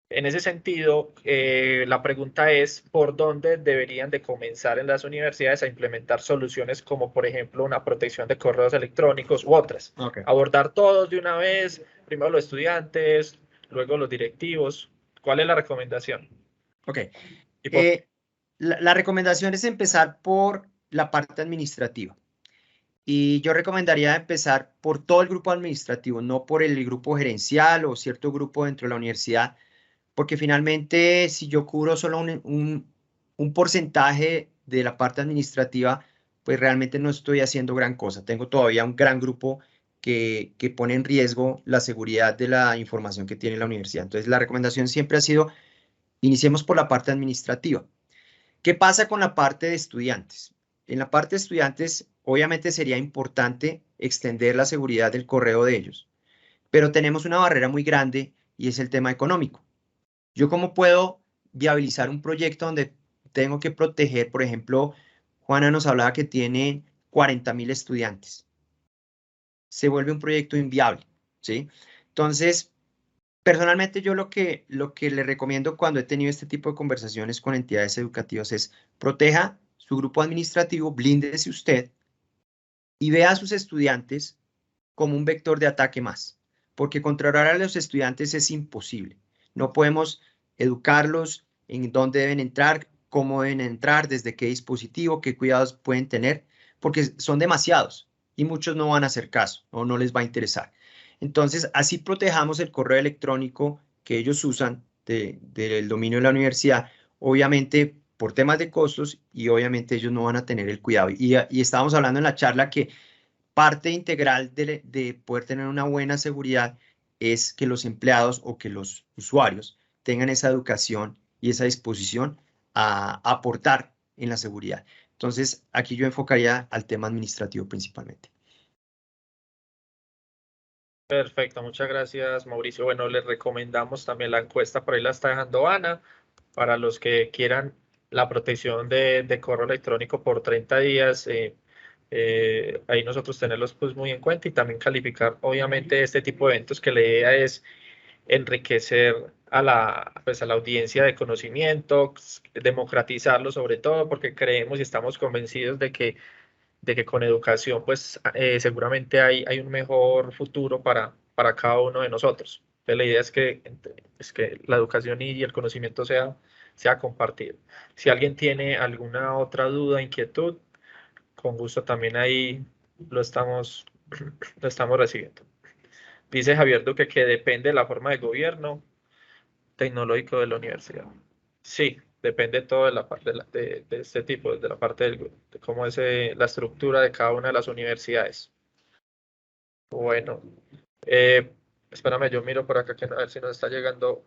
En ese sentido, la pregunta es, ¿por dónde deberían de comenzar en las universidades a implementar soluciones como, por ejemplo, una protección de correos electrónicos u otras? Okay. Abordar todos de una vez, primero los estudiantes, luego los directivos. ¿Cuál es la recomendación? Ok. La recomendación es empezar por la parte administrativa. Y yo recomendaría empezar por todo el grupo administrativo, no por el grupo gerencial o cierto grupo dentro de la universidad, porque finalmente si yo cubro solo un porcentaje de la parte administrativa, pues realmente no estoy haciendo gran cosa. Tengo todavía un gran grupo que pone en riesgo la seguridad de la información que tiene la universidad. Entonces la recomendación siempre ha sido, iniciemos por la parte administrativa. ¿Qué pasa con la parte de estudiantes? En la parte de estudiantes, obviamente sería importante extender la seguridad del correo de ellos, pero tenemos una barrera muy grande y es el tema económico. ¿Yo cómo puedo viabilizar un proyecto donde tengo que proteger? Por ejemplo, Juana nos hablaba que tiene 40.000 estudiantes. Se vuelve un proyecto inviable, ¿sí? Entonces, personalmente yo lo que le recomiendo cuando he tenido este tipo de conversaciones con entidades educativas es proteja su grupo administrativo, blíndese usted y vea a sus estudiantes como un vector de ataque más, porque controlar a los estudiantes es imposible. No podemos educarlos en dónde deben entrar, cómo deben entrar, desde qué dispositivo, qué cuidados pueden tener, porque son demasiados y muchos no van a hacer caso o no les va a interesar. Entonces, así protejamos el correo electrónico que ellos usan del dominio de la universidad, obviamente por temas de costos y obviamente ellos no van a tener el cuidado. Y estábamos hablando en la charla que parte integral de poder tener una buena seguridad es que los empleados o que los usuarios tengan esa educación y esa disposición a aportar en la seguridad. Entonces, aquí yo enfocaría al tema administrativo principalmente. Perfecto, muchas gracias, Mauricio. Bueno, les recomendamos también la encuesta, por ahí la está dejando Ana, para los que quieran la protección de correo electrónico por 30 días. Ahí nosotros tenerlos pues muy en cuenta y también calificar, obviamente, este tipo de eventos que la idea es enriquecer a la audiencia de conocimiento, democratizarlo sobre todo, porque creemos y estamos convencidos de que con educación, pues seguramente hay un mejor futuro para cada uno de nosotros. Entonces, la idea es que la educación y el conocimiento sea compartido. Si alguien tiene alguna otra duda, inquietud, con gusto también ahí lo estamos recibiendo. Dice Javier Duque que depende de la forma de gobierno tecnológico de la universidad. Sí, depende todo de la parte de este tipo, de la parte de cómo es la estructura de cada una de las universidades. Bueno, espérame, yo miro por acá a ver si nos está llegando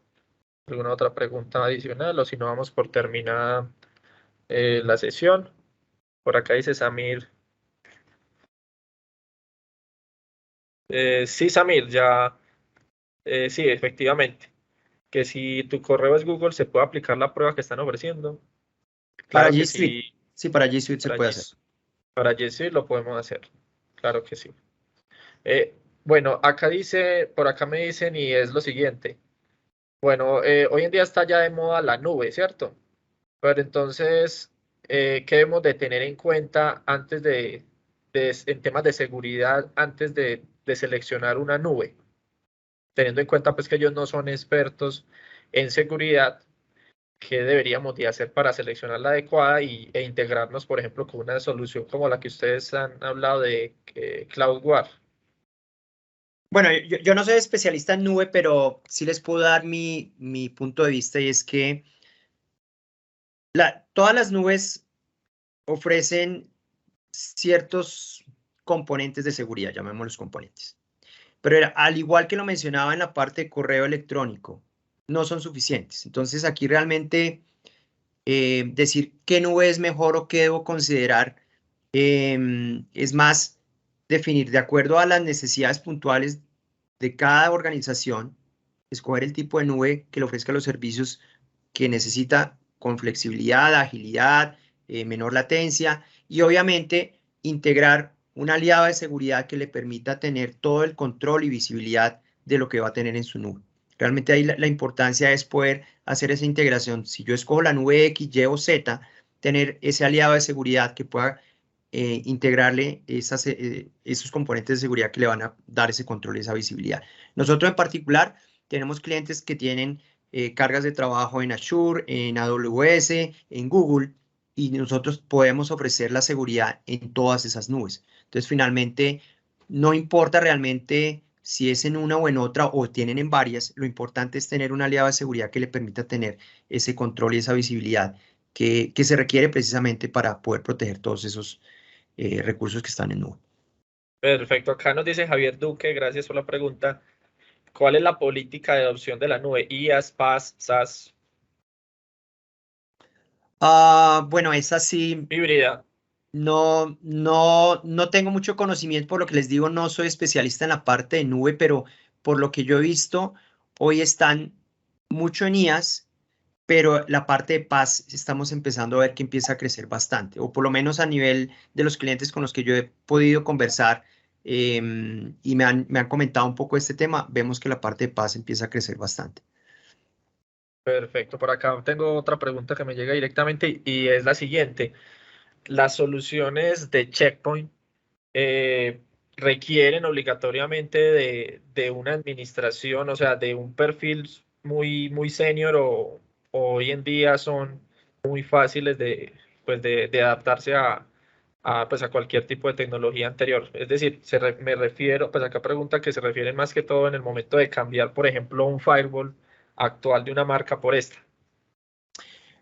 alguna otra pregunta adicional o si no vamos por terminada la sesión. Por acá dice Samir. Sí, Samir, ya, sí, efectivamente. Que si tu correo es Google, se puede aplicar la prueba que están ofreciendo. Para Claro que G Suite, sí. sí, para G Suite se puede hacer. Para G Suite lo podemos hacer. Claro que sí. Bueno, acá dice, por acá me dicen y es lo siguiente. Bueno, hoy en día está ya de moda la nube, ¿cierto? Pero entonces, ¿qué debemos de tener en cuenta antes en temas de seguridad, antes de seleccionar una nube? Teniendo en cuenta pues que ellos no son expertos en seguridad, ¿qué deberíamos de hacer para seleccionar la adecuada e integrarnos, por ejemplo, con una solución como la que ustedes han hablado de CloudWar? Bueno, yo no soy especialista en nube, pero sí les puedo dar mi punto de vista y es que todas las nubes ofrecen ciertos componentes de seguridad, llamémoslos componentes. Pero al igual que lo mencionaba en la parte de correo electrónico, no son suficientes. Entonces aquí realmente decir qué nube es mejor o qué debo considerar es más definir de acuerdo a las necesidades puntuales de cada organización, escoger el tipo de nube que le ofrezca los servicios que necesita con flexibilidad, agilidad, menor latencia y obviamente integrar un aliado de seguridad que le permita tener todo el control y visibilidad de lo que va a tener en su nube. Realmente ahí la importancia es poder hacer esa integración. Si yo escojo la nube X, Y o Z, tener ese aliado de seguridad que pueda integrarle esos componentes de seguridad que le van a dar ese control y esa visibilidad. Nosotros en particular tenemos clientes que tienen cargas de trabajo en Azure, en AWS, en Google, y nosotros podemos ofrecer la seguridad en todas esas nubes. Entonces, finalmente, no importa realmente si es en una o en otra o tienen en varias, lo importante es tener un aliado de seguridad que le permita tener ese control y esa visibilidad que se requiere precisamente para poder proteger todos esos recursos que están en nube. Perfecto, acá nos dice Javier Duque, gracias por la pregunta. ¿Cuál es la política de adopción de la nube? IaaS, PaaS, SaaS. Bueno, es así. Híbrida. No tengo mucho conocimiento, por lo que les digo, no soy especialista en la parte de nube, pero por lo que yo he visto, hoy están mucho en IaaS, pero la parte de PaaS estamos empezando a ver que empieza a crecer bastante, o por lo menos a nivel de los clientes con los que yo he podido conversar y me han comentado un poco este tema, vemos que la parte de PaaS empieza a crecer bastante. Perfecto, por acá tengo otra pregunta que me llega directamente y es la siguiente. Las soluciones de Checkpoint requieren obligatoriamente de una administración, o sea, de un perfil muy senior o hoy en día son muy fáciles de adaptarse pues a cualquier tipo de tecnología anterior. Es decir, me refiero, pues acá pregunta que se refiere más que todo en el momento de cambiar, por ejemplo, un firewall actual de una marca por esta?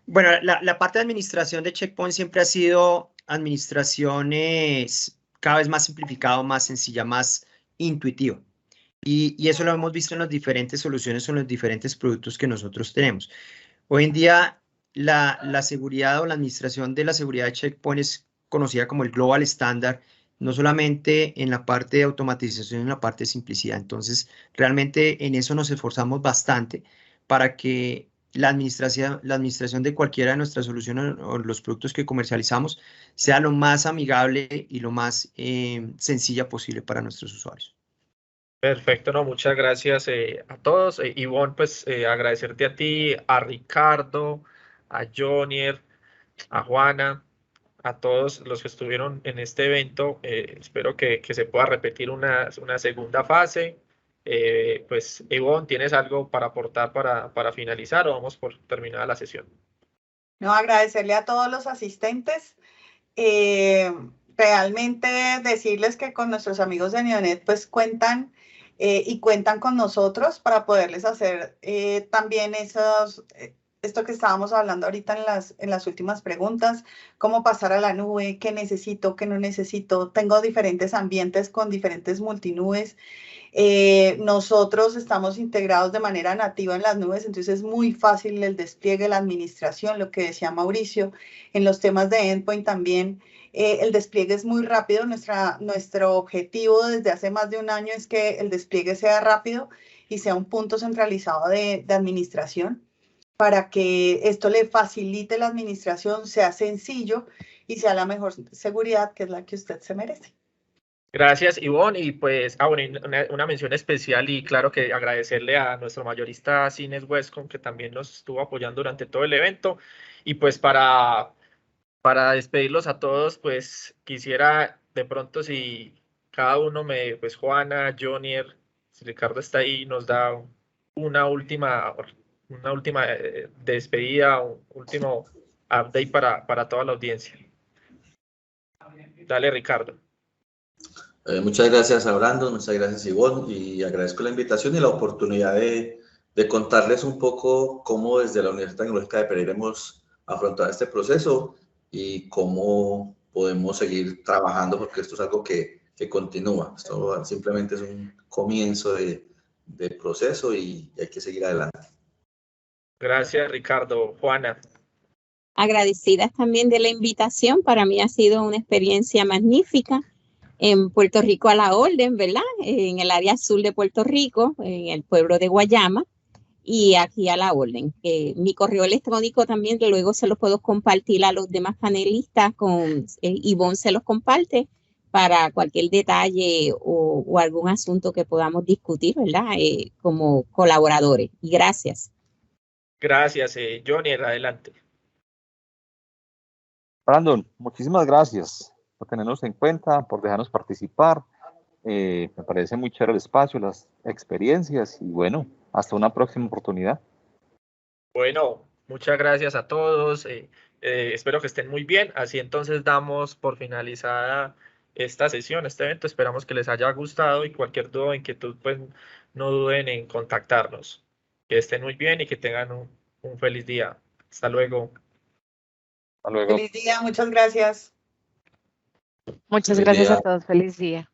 Bueno, la parte de administración de Checkpoint siempre ha sido administraciones cada vez más simplificado, más sencilla, más intuitiva. Y eso lo hemos visto en las diferentes soluciones o en los diferentes productos que nosotros tenemos. Hoy en día, la seguridad o la administración de la seguridad de Checkpoint es conocida como el Global Standard, no solamente en la parte de automatización, sino en la parte de simplicidad. Entonces, realmente en eso nos esforzamos bastante para que la administración de cualquiera de nuestras soluciones o los productos que comercializamos sea lo más amigable y lo más sencilla posible para nuestros usuarios. Perfecto, no, muchas gracias a todos. Ivonne, pues agradecerte a ti, a Ricardo, a Jonier, a Juana, a todos los que estuvieron en este evento. Espero que se pueda repetir una segunda fase. Pues Ivonne, ¿tienes algo para aportar para finalizar o vamos por terminada la sesión? No, agradecerle a todos los asistentes. Realmente decirles que con nuestros amigos de Neonet pues cuentan y cuentan con nosotros para poderles hacer también esto que estábamos hablando ahorita en las últimas preguntas, cómo pasar a la nube, qué necesito, qué no necesito. Tengo diferentes ambientes con diferentes multinubes. Nosotros estamos integrados de manera nativa en las nubes, entonces es muy fácil el despliegue, la administración, lo que decía Mauricio, en los temas de endpoint también. El despliegue es muy rápido. Nuestro objetivo desde hace más de un año es que el despliegue sea rápido y sea un punto centralizado de administración para que esto le facilite la administración, sea sencillo y sea la mejor seguridad, que es la que usted se merece. Gracias, Ivonne. Y pues, bueno, una mención especial y claro que agradecerle a nuestro mayorista Cines Westcom, que también nos estuvo apoyando durante todo el evento. Y pues para despedirlos a todos, pues quisiera de pronto si cada uno pues Juana, Jonier, si Ricardo está ahí, nos da una última despedida, un último update para toda la audiencia. Dale, Ricardo. Muchas gracias a Brandon, muchas gracias Ivonne, y agradezco la invitación y la oportunidad de contarles un poco cómo desde la Universidad Tecnológica de Pereira hemos afrontado este proceso y cómo podemos seguir trabajando, porque esto es algo que continúa. Esto simplemente es un comienzo de proceso y hay que seguir adelante. Gracias, Ricardo. Juana. Agradecidas también de la invitación. Para mí ha sido una experiencia magnífica. En Puerto Rico a la orden, ¿verdad? En el área sur de Puerto Rico, en el pueblo de Guayama, y aquí a la orden. Mi correo electrónico también, que luego se lo puedo compartir a los demás panelistas, con Ivonne se los comparte para cualquier detalle o algún asunto que podamos discutir, ¿verdad? Como colaboradores. Y gracias. Gracias, Jonier, adelante. Brandon, muchísimas gracias por tenernos en cuenta, por dejarnos participar. Me parece muy chévere el espacio, las experiencias y bueno, hasta una próxima oportunidad. Bueno, muchas gracias a todos. Espero que estén muy bien. Así entonces damos por finalizada esta sesión, este evento. Esperamos que les haya gustado y cualquier duda o inquietud, pues no duden en contactarnos. Que estén muy bien y que tengan un feliz día. Hasta luego. Hasta luego. Feliz día, muchas gracias. Muchas gracias a todos. Feliz día.